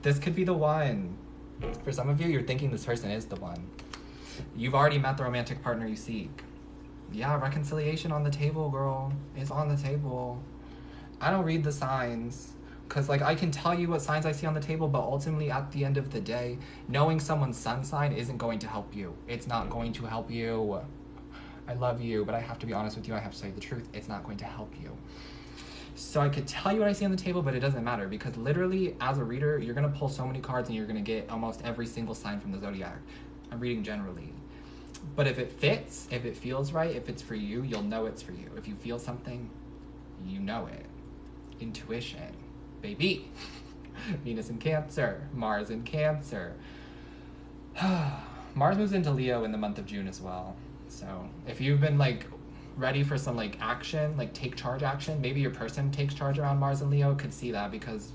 This could be the one. For some of you, you're thinking this person is the one. You've already met the romantic partner you seek. Yeah, reconciliation on the table, girl. It's on the table. I don't read the signs. Because, like, I can tell you what signs I see on the table, but ultimately, at the end of the day, knowing someone's sun sign isn't going to help you. It's not going to help you. I love you, but I have to be honest with you. I have to tell you the truth. It's not going to help you. So I could tell you what I see on the table, but it doesn't matter because literally as a reader, you're going to pull so many cards and you're going to get almost every single sign from the zodiac. I'm reading generally. But if it fits, if it feels right, if it's for you, you'll know it's for you. If you feel something, you know it. Intuition, baby. Venus in Cancer, Mars in Cancer. Mars moves into Leo in the month of June as well. So if you've been like ready for some like action, like take charge action, maybe your person takes charge around Mars and Leo, could see that because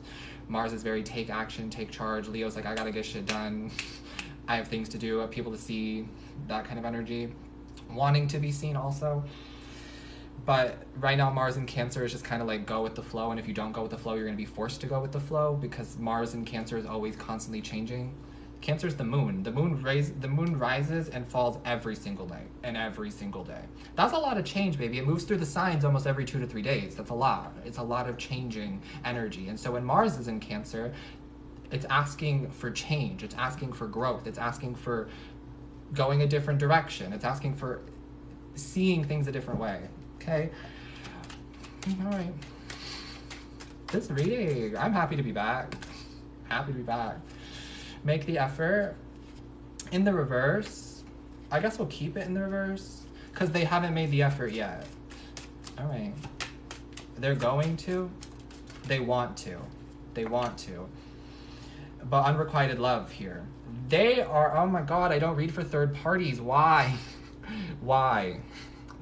Mars is very take action, take charge. Leo's like, I gotta get shit done. I have things to do, I have people to see, that kind of energy. Wanting to be seen also. But right now Mars in Cancer is just kind of like go with the flow, and if you don't go with the flow, you're going to be forced to go with the flow because Mars in Cancer is always constantly changing. Cancer's the moon. The moon rises and falls every single day, and every single day. That's a lot of change, baby. It moves through the signs almost every 2 to 3 days. That's a lot. It's a lot of changing energy. And so when Mars is in Cancer, it's asking for change. It's asking for growth. It's asking for going a different direction. It's asking for seeing things a different way. Okay? All right. This reading, I'm happy to be back. Happy to be back. Make the effort. In the reverse, I guess we'll keep it in the reverse because they haven't made the effort yet. All right. They're going to. They want to. They want to. But unrequited love here. They are, oh my God, I don't read for third parties. Why? Why?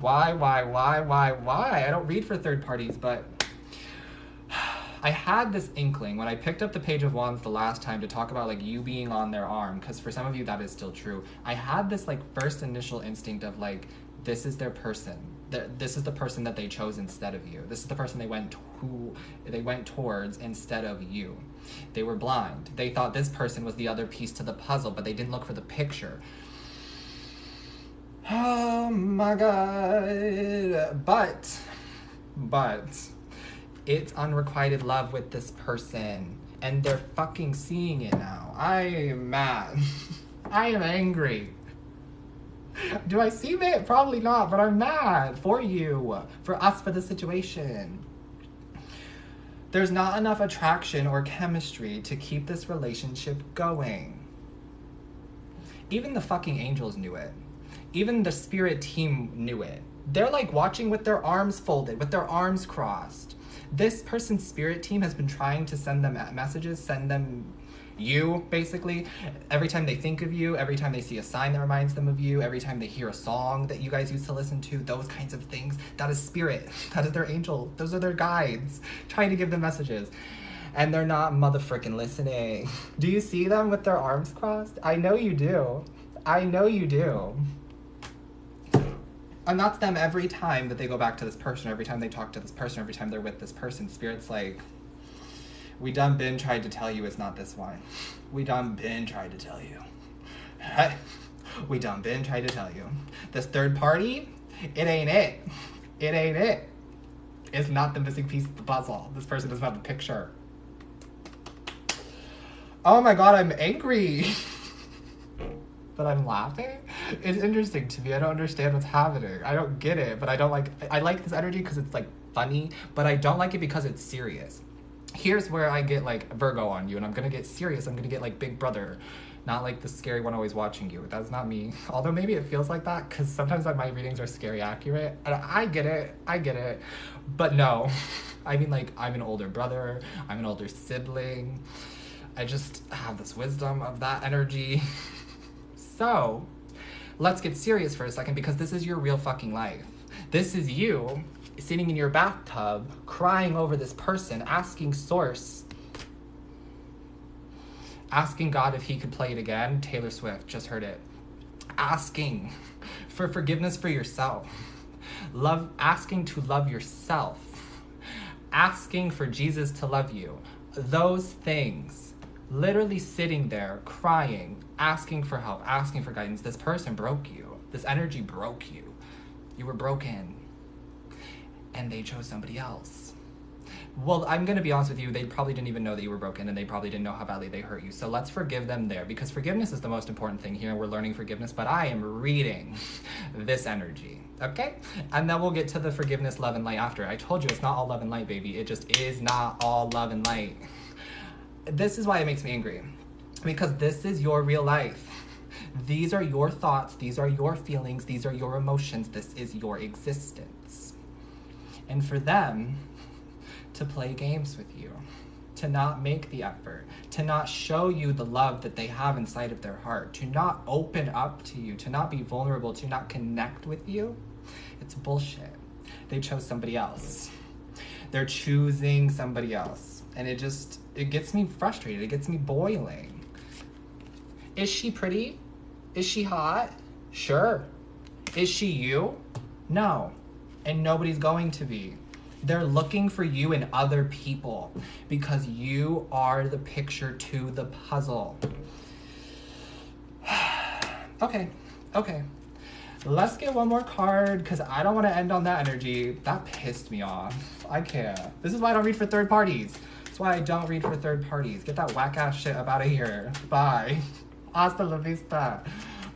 Why? I don't read for third parties, but I had this inkling when I picked up the Page of Wands the last time to talk about like you being on their arm, because for some of you that is still true. I had this like first initial instinct of like, this is their person. This is the person that they chose instead of you. This is the person they went towards instead of you. They were blind. They thought this person was the other piece to the puzzle, but they didn't look for the picture. Oh my God. But it's unrequited love with this person, and they're fucking seeing it now. I am mad. I am angry. Do I seem it? Probably not, but I'm mad for you, for us, for the situation. There's not enough attraction or chemistry to keep this relationship going. Even the fucking angels knew it. Even the spirit team knew it. They're like watching with their arms folded, with their arms crossed. This person's spirit team has been trying to send them messages, send them you, basically. Every time they think of you, every time they see a sign that reminds them of you, every time they hear a song that you guys used to listen to, those kinds of things, that is spirit. That is their angel. Those are their guides, trying to give them messages. And they're not motherfucking listening. Do you see them with their arms crossed? I know you do. I know you do. And that's them every time that they go back to this person, every time they talk to this person, every time they're with this person. Spirit's like, we done been tried to tell you it's not this one. We done been tried to tell you. We done been tried to tell you. This third party, it ain't it. It ain't it. It's not the missing piece of the puzzle. This person doesn't have the picture. Oh my God, I'm angry. But I'm laughing? It's interesting to me. I don't understand what's happening. I don't get it, but I like this energy because it's like funny, but I don't like it because it's serious. Here's where I get like Virgo on you, and I'm gonna get serious. I'm gonna get like Big Brother, not like the scary one always watching you. That's not me. Although maybe it feels like that because sometimes like my readings are scary accurate. And I get it. But no, I mean like I'm an older brother. I'm an older sibling. I just have this wisdom of that energy. So let's get serious for a second because this is your real fucking life. This is you sitting in your bathtub, crying over this person, asking Source, asking God if he could play it again. Taylor Swift, just heard it. Asking for forgiveness for yourself. Asking to love yourself. Asking for Jesus to love you. Those things. Literally sitting there, crying, asking for help, asking for guidance. This person broke you. This energy broke you. You were broken. And they chose somebody else. Well, I'm going to be honest with you, they probably didn't even know that you were broken, and they probably didn't know how badly they hurt you. So let's forgive them there, because forgiveness is the most important thing here. We're learning forgiveness, but I am reading this energy, okay? And then we'll get to the forgiveness, love, and light after. I told you it's not all love and light, baby. It just is not all love and light. This is why it makes me angry, because this is your real life. These are your thoughts, these are your feelings, these are your emotions, this is your existence. And for them to play games with you, to not make the effort, to not show you the love that they have inside of their heart, to not open up to you, to not be vulnerable, to not connect with you, it's bullshit. They chose somebody else. They're choosing somebody else. And it gets me frustrated, it gets me boiling. Is she pretty? Is she hot? Sure. Is she you? No. And nobody's going to be. They're looking for you in other people because you are the picture to the puzzle. Okay. Let's get one more card because I don't want to end on that energy. That pissed me off. I can't. This is why I don't read for third parties. That's why I don't read for third parties. Get that whack ass shit up out of here. Bye. Hasta la vista.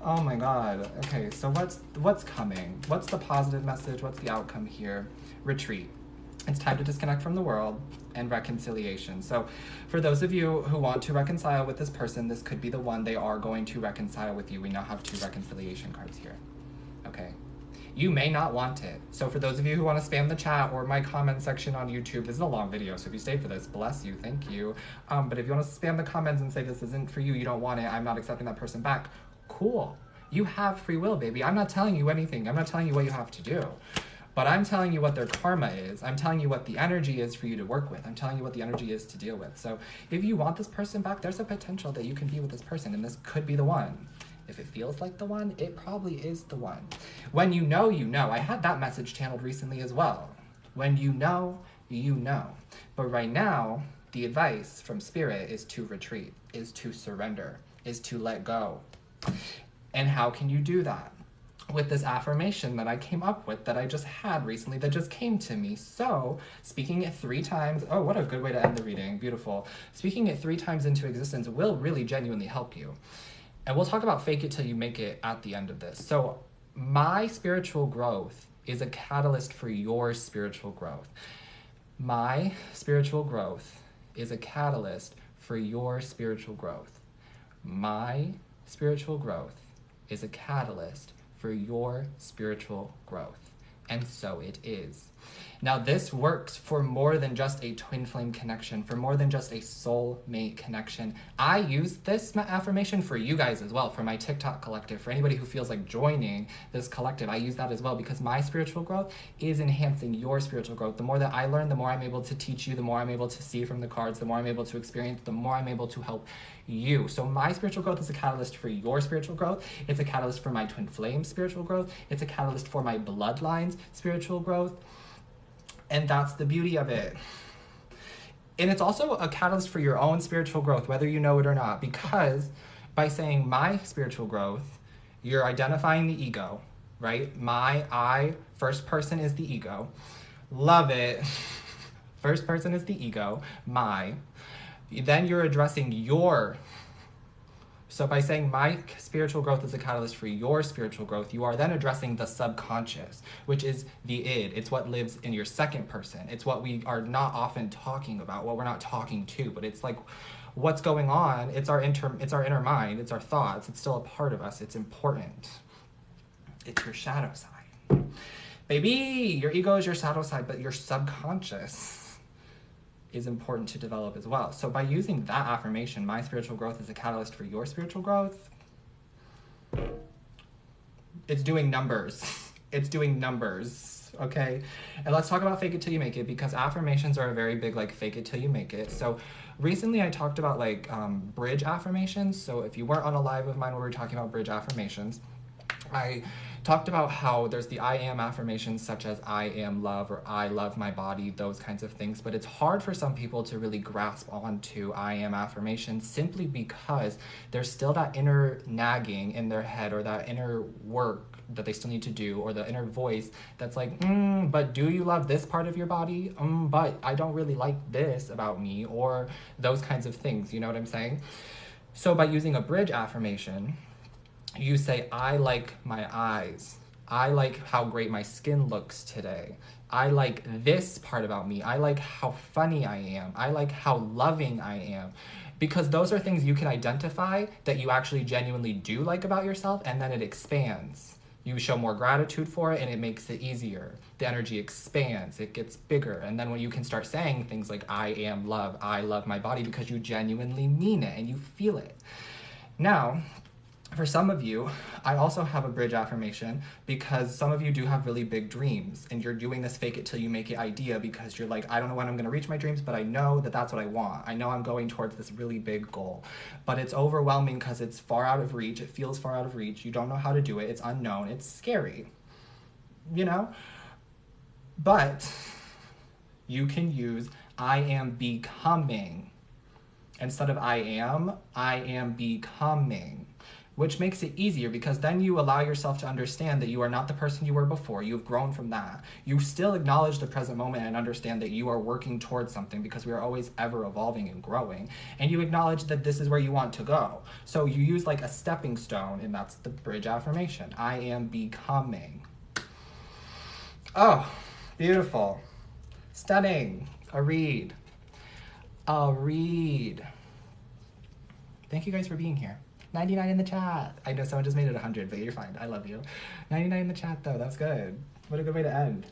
Oh my god. Okay, so what's coming? What's the positive message? What's the outcome here? Retreat. It's time to disconnect from the world and reconciliation. So for those of you who want to reconcile with this person, this could be the one they are going to reconcile with you. We now have 2 reconciliation cards here. Okay. You may not want it. So for those of you who want to spam the chat or my comment section on YouTube, this is a long video, so if you stayed for this, bless you, thank you. But if you want to spam the comments and say this isn't for you, you don't want it, I'm not accepting that person back, cool. You have free will, baby. I'm not telling you anything. I'm not telling you what you have to do. But I'm telling you what their karma is. I'm telling you what the energy is for you to work with. I'm telling you what the energy is to deal with. So if you want this person back, there's a potential that you can be with this person, and this could be the one. If it feels like the one, it probably is the one. When you know, you know. I had that message channeled recently as well. When you know, you know. But right now, the advice from Spirit is to retreat, is to surrender, is to let go. And how can you do that? With this affirmation that I came up with, that I just had recently, that just came to me. So, speaking it 3 times, oh, what a good way to end the reading, beautiful. Speaking it 3 times into existence will really genuinely help you. And we'll talk about fake it till you make it at the end of this. So, my spiritual growth is a catalyst for your spiritual growth. My spiritual growth is a catalyst for your spiritual growth. My spiritual growth is a catalyst for your spiritual growth. And so it is. Now this works for more than just a twin flame connection, for more than just a soulmate connection. I use this affirmation for you guys as well, for my TikTok collective, for anybody who feels like joining this collective. I use that as well because my spiritual growth is enhancing your spiritual growth. The more that I learn, the more I'm able to teach you, the more I'm able to see from the cards, the more I'm able to experience, the more I'm able to help you. So my spiritual growth is a catalyst for your spiritual growth. It's a catalyst for my twin flame spiritual growth. It's a catalyst for my bloodlines spiritual growth. And that's the beauty of it. And it's also a catalyst for your own spiritual growth, whether you know it or not, because by saying my spiritual growth, you're identifying the ego, right? I, first person is the ego. Love it. First person is the ego, my. Then you're addressing your. So by saying my spiritual growth is a catalyst for your spiritual growth, you are then addressing the subconscious, which is the id. It's what lives in your second person. It's what we are not often talking about, what we're not talking to, but it's like what's going on. It's our inner mind, it's our thoughts. It's still a part of us. It's important. It's your shadow side. Baby, your ego is your shadow side, but your subconscious is important to develop as well. So by using that affirmation, my spiritual growth is a catalyst for your spiritual growth, it's doing numbers. It's doing numbers, okay? And let's talk about fake it till you make it, because affirmations are a very big, like, fake it till you make it. So recently I talked about, like, bridge affirmations. So if you weren't on a live of mine where we were talking about bridge affirmations, I talked about how there's the I am affirmations such as I am love or I love my body, those kinds of things. But it's hard for some people to really grasp onto I am affirmations simply because there's still that inner nagging in their head or that inner work that they still need to do, or the inner voice that's like, but do you love this part of your body? But I don't really like this about me, or those kinds of things, you know what I'm saying? So by using a bridge affirmation, you say, I like my eyes. I like how great my skin looks today. I like this part about me. I like how funny I am. I like how loving I am. Because those are things you can identify that you actually genuinely do like about yourself, and then it expands. You show more gratitude for it and it makes it easier. The energy expands, it gets bigger. And then when you can start saying things like, I am love, I love my body, because you genuinely mean it and you feel it. Now, for some of you, I also have a bridge affirmation because some of you do have really big dreams and you're doing this fake it till you make it idea because you're like, I don't know when I'm going to reach my dreams, but I know that that's what I want. I know I'm going towards this really big goal, but it's overwhelming because it's far out of reach. It feels far out of reach. You don't know how to do it. It's unknown. It's scary, you know? But you can use I am becoming. Instead of I am becoming. Which makes it easier because then you allow yourself to understand that you are not the person you were before. You've grown from that. You still acknowledge the present moment and understand that you are working towards something because we are always ever evolving and growing. And you acknowledge that this is where you want to go. So you use like a stepping stone, and that's the bridge affirmation. I am becoming. Oh, beautiful. Stunning. A read. A read. Thank you guys for being here. 99 in the chat. I know someone just made it 100, but you're fine. I love you. 99 in the chat, though. That's good. What a good way to end.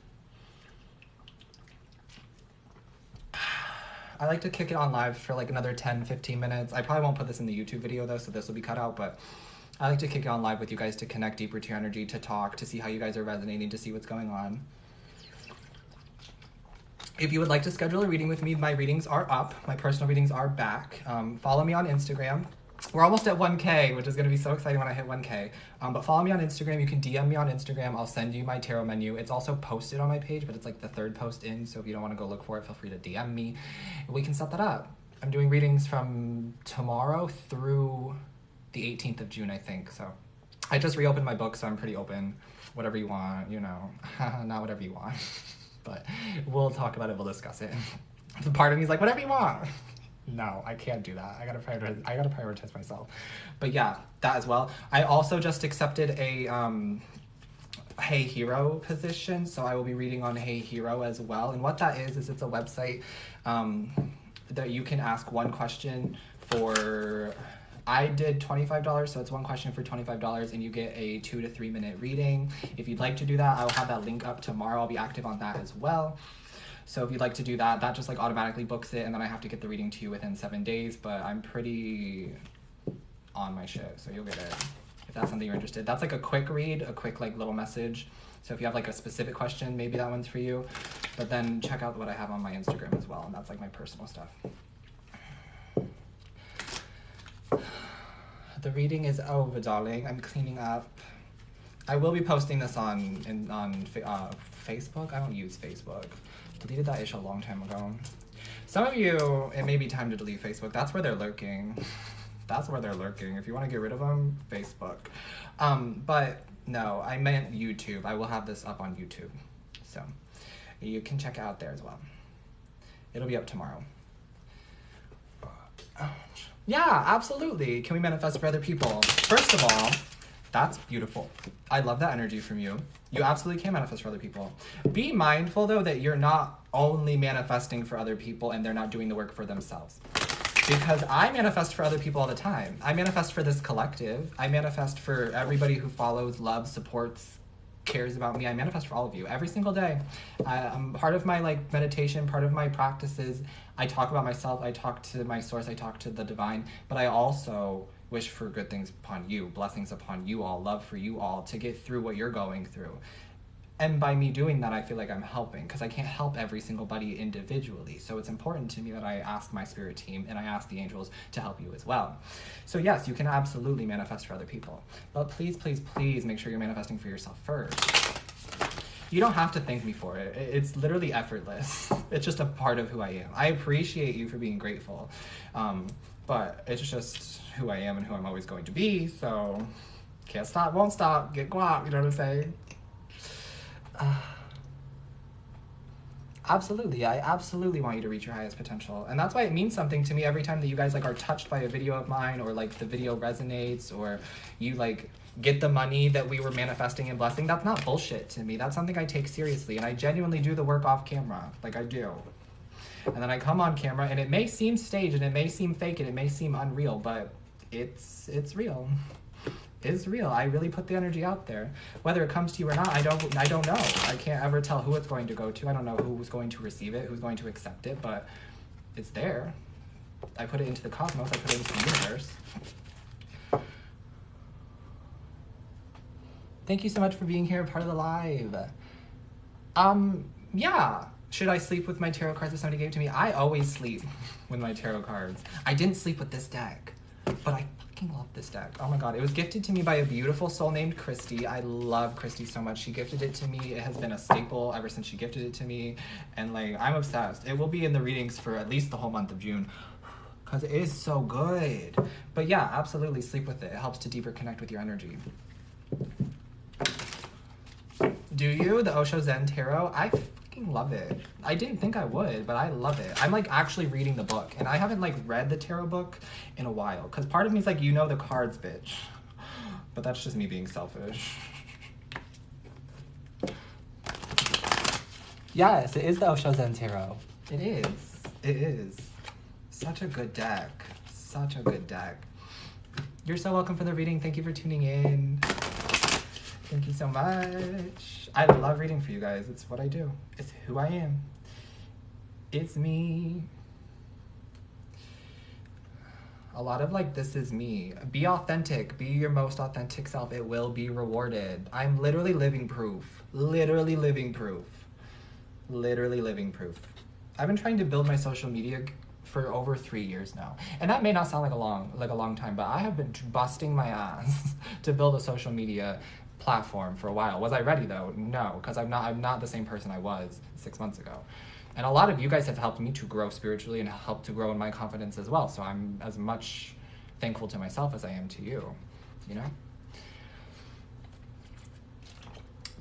I like to kick it on live for like another 10, 15 minutes. I probably won't put this in the YouTube video, though, so this will be cut out, but I like to kick it on live with you guys to connect deeper to your energy, to talk, to see how you guys are resonating, to see what's going on. If you would like to schedule a reading with me, my readings are up. My personal readings are back. Follow me on Instagram. We're almost at 1K, which is going to be so exciting when I hit 1K. But follow me on Instagram. You can DM me on Instagram. I'll send you my tarot menu. It's also posted on my page, but it's like the third post in. So if you don't want to go look for it, feel free to DM me. We can set that up. I'm doing readings from tomorrow through the 18th of June, I think. So I just reopened my book, so I'm pretty open. Whatever you want, you know. Not whatever you want. But we'll talk about it. We'll discuss it. The part of me is like, whatever you want. No, I can't do that. I gotta prioritize myself. But yeah, that as well. I also just accepted a Hey Hero position, so I will be reading on Hey Hero as well. And what that is it's a website that you can ask one question for. I did $25, so it's one question for $25, and you get a 2 to 3 minute reading. If you'd like to do that, I'll have that link up tomorrow. I'll be active on that as well. So if you'd like to do that, that just like automatically books it, and then I have to get the reading to you within 7 days, but I'm pretty on my shit, so you'll get it if that's something you're interested. That's like a quick read, a quick like little message. So if you have like a specific question, maybe that one's for you. But then check out what I have on my Instagram as well, and that's like my personal stuff. The reading is over, darling. I'm cleaning up. I will be posting this on Facebook. I don't use Facebook. Deleted that ish a long time ago. Some of you, it may be time to delete Facebook. That's where they're lurking. That's where they're lurking. If you want to get rid of them, Facebook. But no, I meant YouTube. I will have this up on YouTube. So you can check it out there as well. It'll be up tomorrow. Yeah, absolutely. Can we manifest for other people? First of all, that's beautiful. I love that energy from you. You absolutely can manifest for other people. Be mindful, though, that you're not only manifesting for other people and they're not doing the work for themselves. Because I manifest for other people all the time. I manifest for this collective. I manifest for everybody who follows, loves, supports, cares about me. I manifest for all of you every single day. Part of my like meditation, part of my practices, I talk about myself, I talk to my source, I talk to the divine, but I also wish for good things upon you, blessings upon you all, love for you all to get through what you're going through. And by me doing that, I feel like I'm helping, because I can't help every single buddy individually. So it's important to me that I ask my spirit team and I ask the angels to help you as well. So yes, you can absolutely manifest for other people. But please, please, please make sure you're manifesting for yourself first. You don't have to thank me for it. It's literally effortless. It's just a part of who I am. I appreciate you for being grateful. But it's just who I am and who I'm always going to be. So can't stop, won't stop, get guap, you know what I'm saying? Absolutely, I absolutely want you to reach your highest potential. And that's why it means something to me every time that you guys like are touched by a video of mine, or like the video resonates, or you like get the money that we were manifesting and blessing. That's not bullshit to me. That's something I take seriously, and I genuinely do the work off camera, like I do. And then I come on camera and it may seem staged and it may seem fake and it may seem unreal, but it's real. Is real. I really put the energy out there. Whether it comes to you or not, I don't know. I can't ever tell who it's going to go to. I don't know who's going to receive it, who's going to accept it, but it's there. I put it into the cosmos, I put it into the universe. Thank you so much for being here, part of the live. Yeah. Should I sleep with my tarot cards that somebody gave to me? I always sleep with my tarot cards. I didn't sleep with this deck, but I fucking love this deck. Oh my god, it was gifted to me by a beautiful soul named Christy. I love Christy so much. She gifted it to me. It has been a staple ever since she gifted it to me, and like, I'm obsessed. It will be in the readings for at least the whole month of June, because it is so good. But yeah, absolutely sleep with it. It helps to deeper connect with your energy. Do you? The Osho Zen Tarot? I fucking love it. I didn't think I would, but I love it. I'm like actually reading the book, and I haven't like read the tarot book in a while, because part of me is like, you know the cards, bitch. But that's just me being selfish. Yes, it is the Osho Zen Tarot. It is. It is. Such a good deck. Such a good deck. You're so welcome for the reading. Thank you for tuning in. Thank you so much. I love reading for you guys. It's what I do. It's who I am. It's me. A lot of like, this is me. Be authentic. Be your most authentic self. It will be rewarded. I'm literally living proof. Literally living proof. Literally living proof. I've been trying to build my social media for over 3 years now. And that may not sound like a long time, but I have been busting my ass to build a social media platform for a while. Was I ready though? No, because I'm not the same person I was 6 months ago. And a lot of you guys have helped me to grow spiritually and helped to grow in my confidence as well. So I'm as much thankful to myself as I am to you, you know?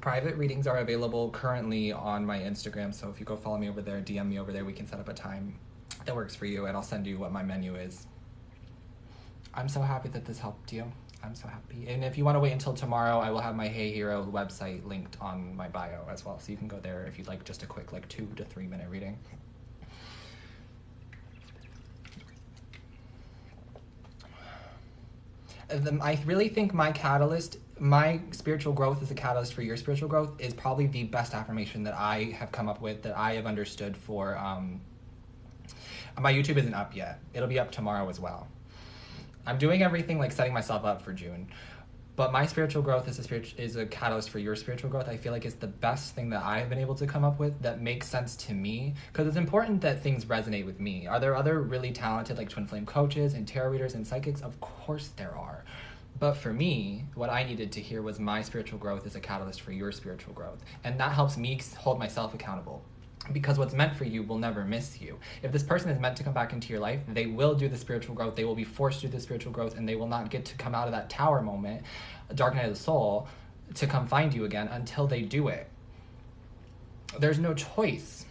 Private readings are available currently on my Instagram. So if you go follow me over there, DM me over there, we can set up a time that works for you, and I'll send you what my menu is. I'm so happy that this helped you. I'm so happy. And if you want to wait until tomorrow, I will have my Hey Hero website linked on my bio as well. So you can go there if you'd like just a quick like 2 to 3 minute reading. I really think my catalyst, my spiritual growth as a catalyst for your spiritual growth is probably the best affirmation that I have come up with, that I have understood for, my YouTube isn't up yet. It'll be up tomorrow as well. I'm doing everything like setting myself up for June, but my spiritual growth is a catalyst for your spiritual growth. I feel like it's the best thing that I have been able to come up with that makes sense to me, because it's important that things resonate with me. Are there other really talented like twin flame coaches and tarot readers and psychics? Of course there are. But for me, what I needed to hear was my spiritual growth is a catalyst for your spiritual growth. And that helps me hold myself accountable. Because what's meant for you will never miss you. If this person is meant to come back into your life, they will do the spiritual growth, they will be forced to do the spiritual growth, and they will not get to come out of that tower moment, dark night of the soul, to come find you again until they do it. There's no choice.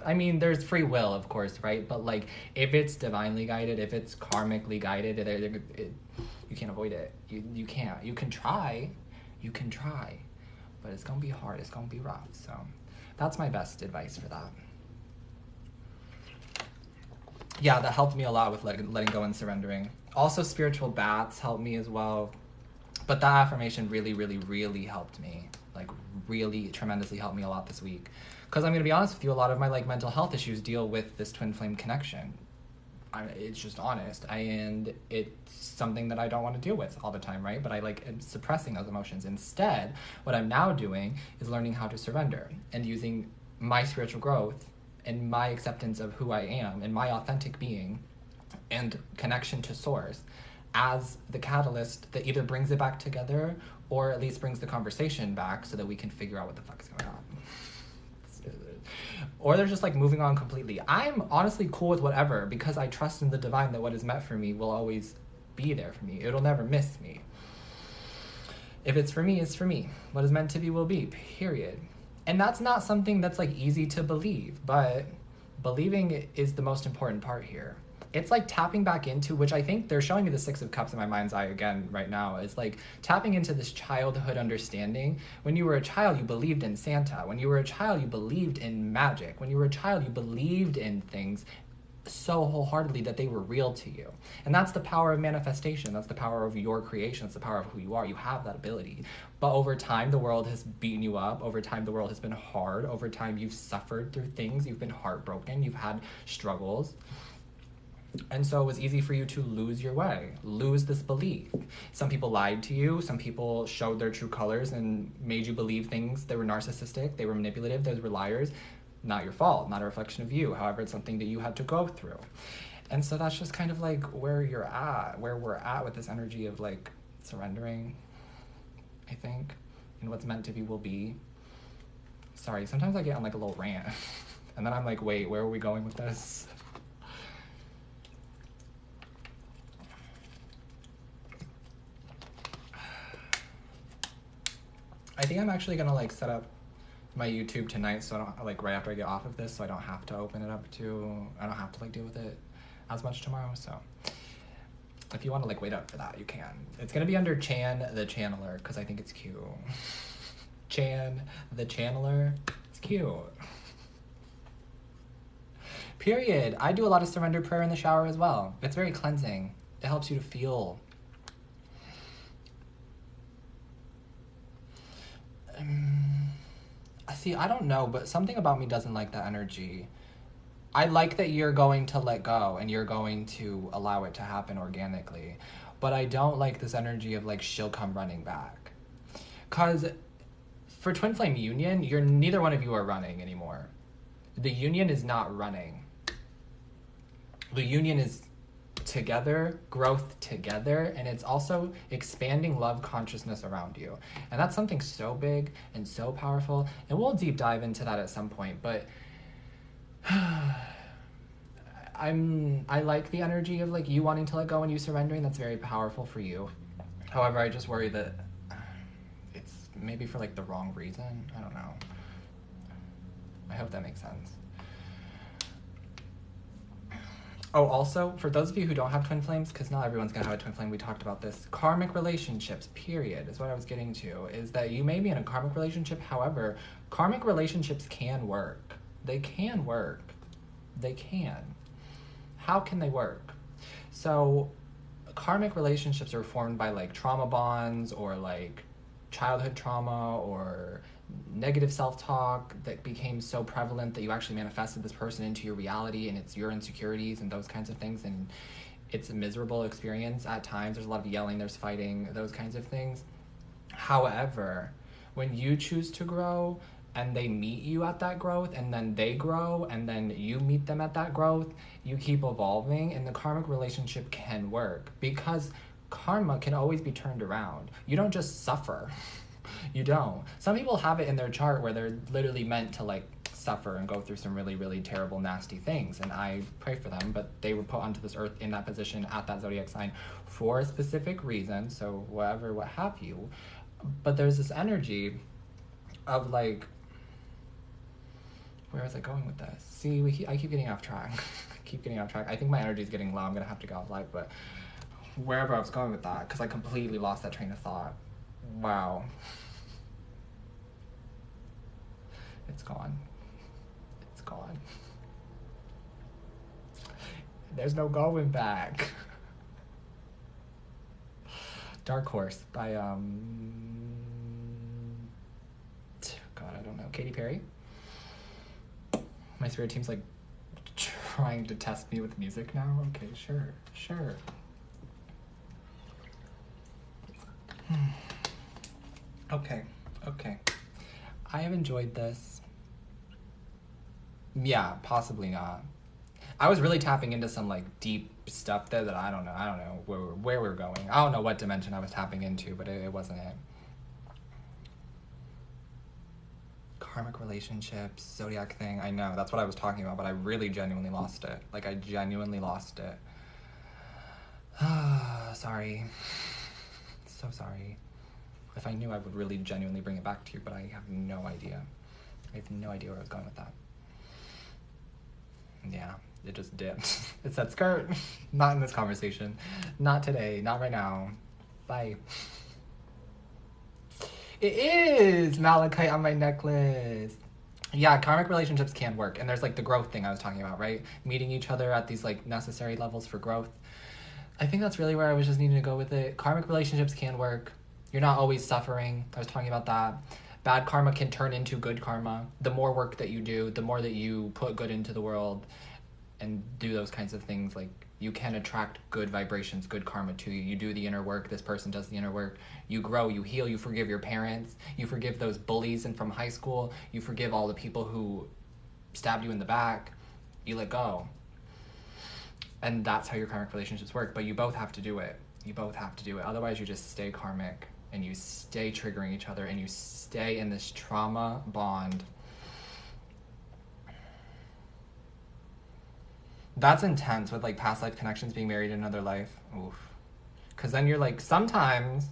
I mean, there's free will, of course, right? But like, if it's divinely guided, if it's karmically guided, you can't avoid it. You can't. You can try, but it's gonna be hard, it's gonna be rough, so. That's my best advice for that. Yeah, that helped me a lot with letting go and surrendering. Also, spiritual baths helped me as well. But that affirmation really, really, really helped me. Like, really tremendously helped me a lot this week. Because I'm going to be honest with you, a lot of my like mental health issues deal with this twin flame connection. it's just honest, and it's something that I don't want to deal with all the time, right? But I like am suppressing those emotions. Instead, what I'm now doing is learning how to surrender and using my spiritual growth and my acceptance of who I am and my authentic being and connection to source as the catalyst that either brings it back together or at least brings the conversation back so that we can figure out what the fuck is going on. Or they're just like moving on completely. I'm honestly cool with whatever because I trust in the divine that what is meant for me will always be there for me. It'll never miss me. If it's for me, it's for me. What is meant to be will be, period. And that's not something that's like easy to believe, but believing is the most important part here. It's like tapping back into, which I think they're showing me the Six of Cups in my mind's eye again right now. It's like tapping into this childhood understanding. When you were a child, you believed in Santa. When you were a child, you believed in magic. When you were a child, you believed in things so wholeheartedly that they were real to you. And that's the power of manifestation. That's the power of your creation. That's the power of who you are. You have that ability. But over time, the world has beaten you up. Over time, the world has been hard. Over time, you've suffered through things. You've been heartbroken. You've had struggles. And so it was easy for you to lose your way, lose this belief. Some people lied to you. Some people showed their true colors and made you believe things that were narcissistic. They were manipulative. Those were liars. Not your fault, not a reflection of you. However, it's something that you had to go through. And so that's just kind of like where you're at, where we're at with this energy of like surrendering, I think, and what's meant to be will be. Sorry, sometimes I get on like a little rant and then I'm like, wait, where are we going with this? I think I'm actually gonna like set up my YouTube tonight so I don't like right after I get off of this so I don't have to open it up I don't have to like deal with it as much tomorrow. So if you want to like wait up for that, you can. It's gonna be under Chan the Channeler because I think it's cute. Chan the Channeler, it's cute. Period. I do a lot of surrender prayer in the shower as well. It's very cleansing. It helps you to feel see, I don't know, but something about me doesn't like that energy. I like that you're going to let go and you're going to allow it to happen organically. But I don't like this energy of like, she'll come running back. Because for Twin Flame Union, neither one of you are running anymore. The union is not running. The union is together, growth together, and it's also expanding love consciousness around you. And that's something so big and so powerful, and we'll deep dive into that at some point, but I like the energy of like you wanting to let go and you surrendering. That's very powerful for you. However, I just worry that it's maybe for like the wrong reason. I don't know. I hope that makes sense. Oh, also, for those of you who don't have twin flames, because not everyone's going to have a twin flame, we talked about this. Karmic relationships, period, is what I was getting to, is that you may be in a karmic relationship. However, karmic relationships can work. They can work. They can. How can they work? So, karmic relationships are formed by, like, trauma bonds or, like, childhood trauma or negative self-talk that became so prevalent that you actually manifested this person into your reality, and it's your insecurities and those kinds of things, and it's a miserable experience at times. There's a lot of yelling, there's fighting, those kinds of things. However, when you choose to grow and they meet you at that growth, and then they grow and then you meet them at that growth, you keep evolving, and the karmic relationship can work because karma can always be turned around. You don't just suffer. You don't. Some people have it in their chart where they're literally meant to like suffer and go through some really, really terrible, nasty things. And I pray for them, but they were put onto this earth in that position at that zodiac sign for a specific reason. So whatever, what have you. But there's this energy of like, where is it going with this? See, I keep getting off track. I think my energy is getting low. I'm going to have to go off live, but wherever I was going with that, because I completely lost that train of thought. Wow. It's gone. It's gone. There's no going back. Dark Horse by, God, I don't know, Katy Perry? My spirit team's like trying to test me with music now? Okay, sure. Okay. I have enjoyed this. Yeah, possibly not. I was really tapping into some like deep stuff there that I don't know where we're going. I don't know what dimension I was tapping into, but it wasn't it. Karmic relationships, zodiac thing. I know that's what I was talking about, but I really genuinely lost it. Like I genuinely lost it. Sorry. So sorry. If I knew, I would really genuinely bring it back to you, but I have no idea. I have no idea where I was going with that. Yeah, it just dipped. It said skirt. Not in this conversation. Not today. Not right now. Bye. It is malachite on my necklace. Yeah, karmic relationships can work. And there's like the growth thing I was talking about, right? Meeting each other at these like necessary levels for growth. I think that's really where I was just needing to go with it. Karmic relationships can work. You're not always suffering. I was talking about that. Bad karma can turn into good karma. The more work that you do, the more that you put good into the world and do those kinds of things, like you can attract good vibrations, good karma to you. You do the inner work, this person does the inner work. You grow, you heal, you forgive your parents, you forgive those bullies and from high school, you forgive all the people who stabbed you in the back, you let go. And that's how your karmic relationships work, but you both have to do it. Otherwise you just stay karmic and you stay triggering each other and you stay in this trauma bond. That's intense with like past life connections, being married in another life. Oof. Because then you're like, sometimes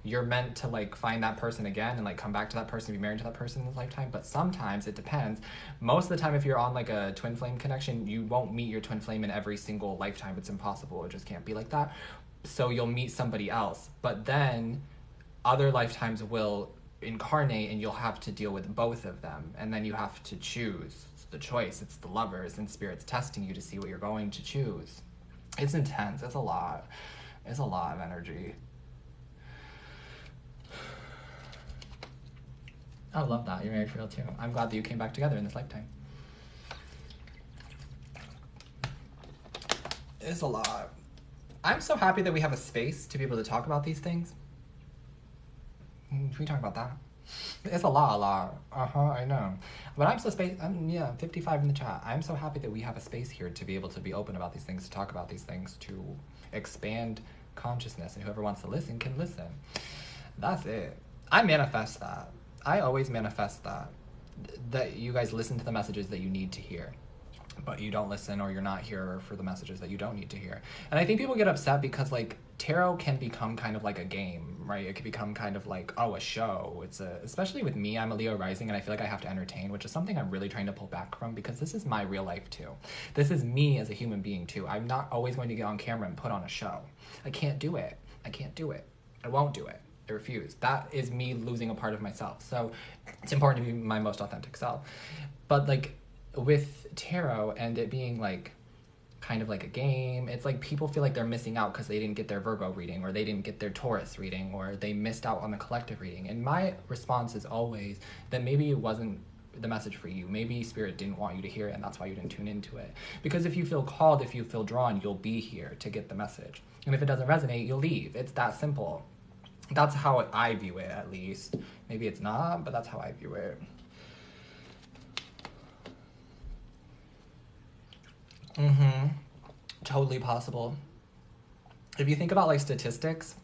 you're meant to like find that person again and like come back to that person, be married to that person in this lifetime. But sometimes it depends. Most of the time, if you're on like a twin flame connection, you won't meet your twin flame in every single lifetime. It's impossible. It just can't be like that. So you'll meet somebody else. But then other lifetimes will incarnate and you'll have to deal with both of them. And then you have to choose. It's the choice. It's the lovers and spirits testing you to see what you're going to choose. It's intense. It's a lot. It's a lot of energy. I love that. You're married for real too. I'm glad that you came back together in this lifetime. It's a lot. I'm so happy that we have a space to be able to talk about these things. Can we talk about that? It's a lot. I know. But I'm so 55 in the chat. I'm so happy that we have a space here to be able to be open about these things, to talk about these things, to expand consciousness, and whoever wants to listen can listen. That's it. I manifest that. I always manifest that you guys listen to the messages that you need to hear, but you don't listen, or you're not here for the messages that you don't need to hear. And I think people get upset because like tarot can become kind of like a game, right? It can become kind of like, oh, a show. Especially with me, I'm a Leo rising and I feel like I have to entertain, which is something I'm really trying to pull back from, because this is my real life too. This is me as a human being too. I'm not always going to get on camera and put on a show. I can't do it. I won't do it. I refuse. That is me losing a part of myself. So it's important to be my most authentic self. But like with tarot and it being like kind of like a game, it's like people feel like they're missing out because they didn't get their Virgo reading, or they didn't get their Taurus reading, or they missed out on the collective reading. And my response is always that maybe it wasn't the message for you. Maybe spirit didn't want you to hear it, and that's why you didn't tune into it. Because if you feel called, if you feel drawn, you'll be here to get the message. And if it doesn't resonate, you'll leave. It's that simple. That's how I view it, at least. Maybe it's not, but that's how I view it. Totally possible. If you think about like statistics,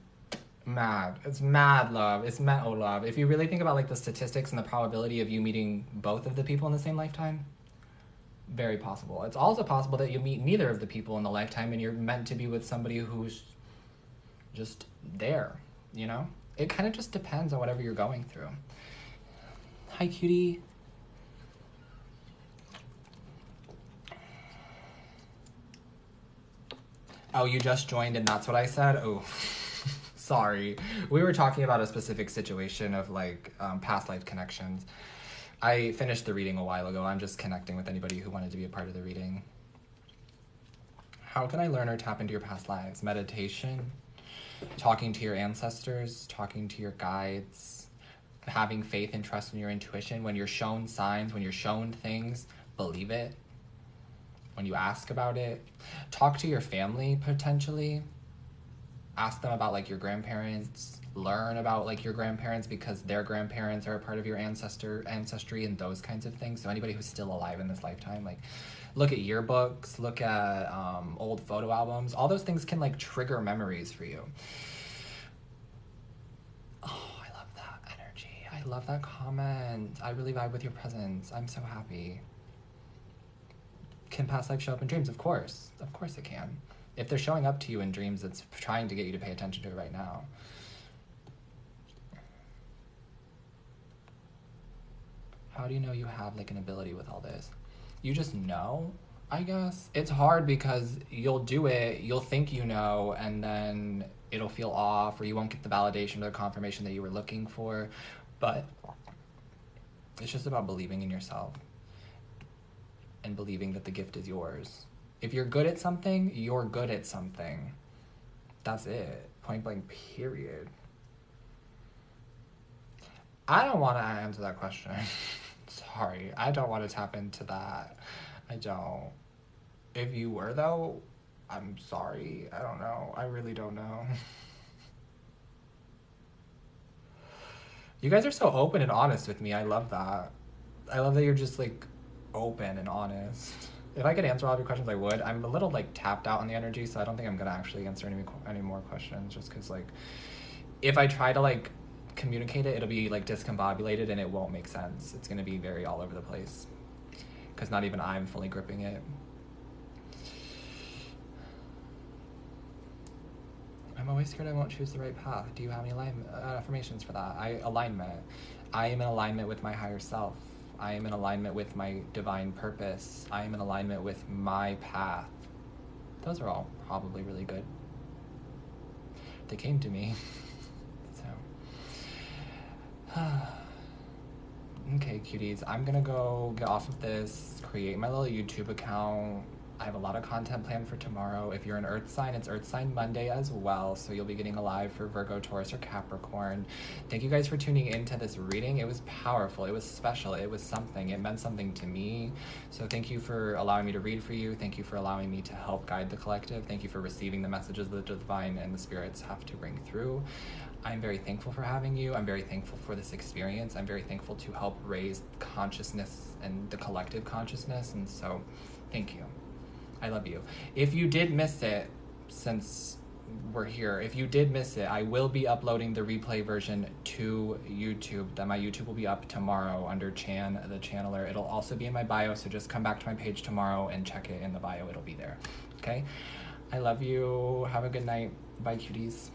it's mad love. It's metal love. If you really think about like the statistics and the probability of you meeting both of the people in the same lifetime, very possible. It's also possible that you meet neither of the people in the lifetime and you're meant to be with somebody who's just there, you know? It kind of just depends on whatever you're going through. Hi, cutie. Oh, you just joined and that's what I said? Oh, sorry. We were talking about a specific situation of like past life connections. I finished the reading a while ago. I'm just connecting with anybody who wanted to be a part of the reading. How can I learn or tap into your past lives? Meditation, talking to your ancestors, talking to your guides, having faith and trust in your intuition. When you're shown signs, when you're shown things, believe it. when you ask about it. Talk to your family, potentially. Ask them about, like, your grandparents. Learn about, like, your grandparents, because their grandparents are a part of your ancestry and those kinds of things. So anybody who's still alive in this lifetime, like, look at yearbooks, look at old photo albums. All those things can, like, trigger memories for you. Oh, I love that energy. I love that comment. I really vibe with your presence. I'm so happy. Can past life show up in dreams? Of course. Of course it can. If they're showing up to you in dreams, it's trying to get you to pay attention to it right now. How do you know you have, like, an ability with all this? You just know, I guess. It's hard because you'll do it, you'll think you know, and then it'll feel off, or you won't get the validation or the confirmation that you were looking for. But it's just about believing in yourself and believing that the gift is yours. If you're good at something, you're good at something. That's it. Point blank, period. I don't want to answer that question. Sorry, I don't want to tap into that. I don't. If you were, though, I'm sorry. I don't know. I really don't know. You guys are so open and honest with me. I love that. I love that you're just, like, open and honest. If I could answer all of your questions, I would. I'm a little, like, tapped out on the energy, so I don't think I'm going to actually answer any more questions, just because, like, if I try to, like, communicate it, it'll be, like, discombobulated and it won't make sense. It's going to be very all over the place, because not even I'm fully gripping it. I'm always scared I won't choose the right path. Do you have any affirmations for that? Alignment. I am in alignment with my higher self. I am in alignment with my divine purpose. I am in alignment with my path. Those are all probably really good. They came to me. So. Okay, cuties. I'm gonna go get off of this, create my little YouTube account. I have a lot of content planned for tomorrow. If you're an Earth sign, it's Earth sign Monday as well, so you'll be getting a live for Virgo, Taurus, or Capricorn. Thank you guys for tuning into this reading. It was powerful. It was special. It was something. It meant something to me. So thank you for allowing me to read for you. Thank you for allowing me to help guide the collective. Thank you for receiving the messages that the divine and the spirits have to bring through. I'm very thankful for having you. I'm very thankful for this experience. I'm very thankful to help raise consciousness and the collective consciousness. And so, thank you. I love you. If you did miss it, since we're here, if you did miss it, I will be uploading the replay version to YouTube. That my YouTube will be up tomorrow under Chan the Channeler. It'll also be in my bio, so just come back to my page tomorrow and check it in the bio. It'll be there. Okay? I love you. Have a good night. Bye, cuties.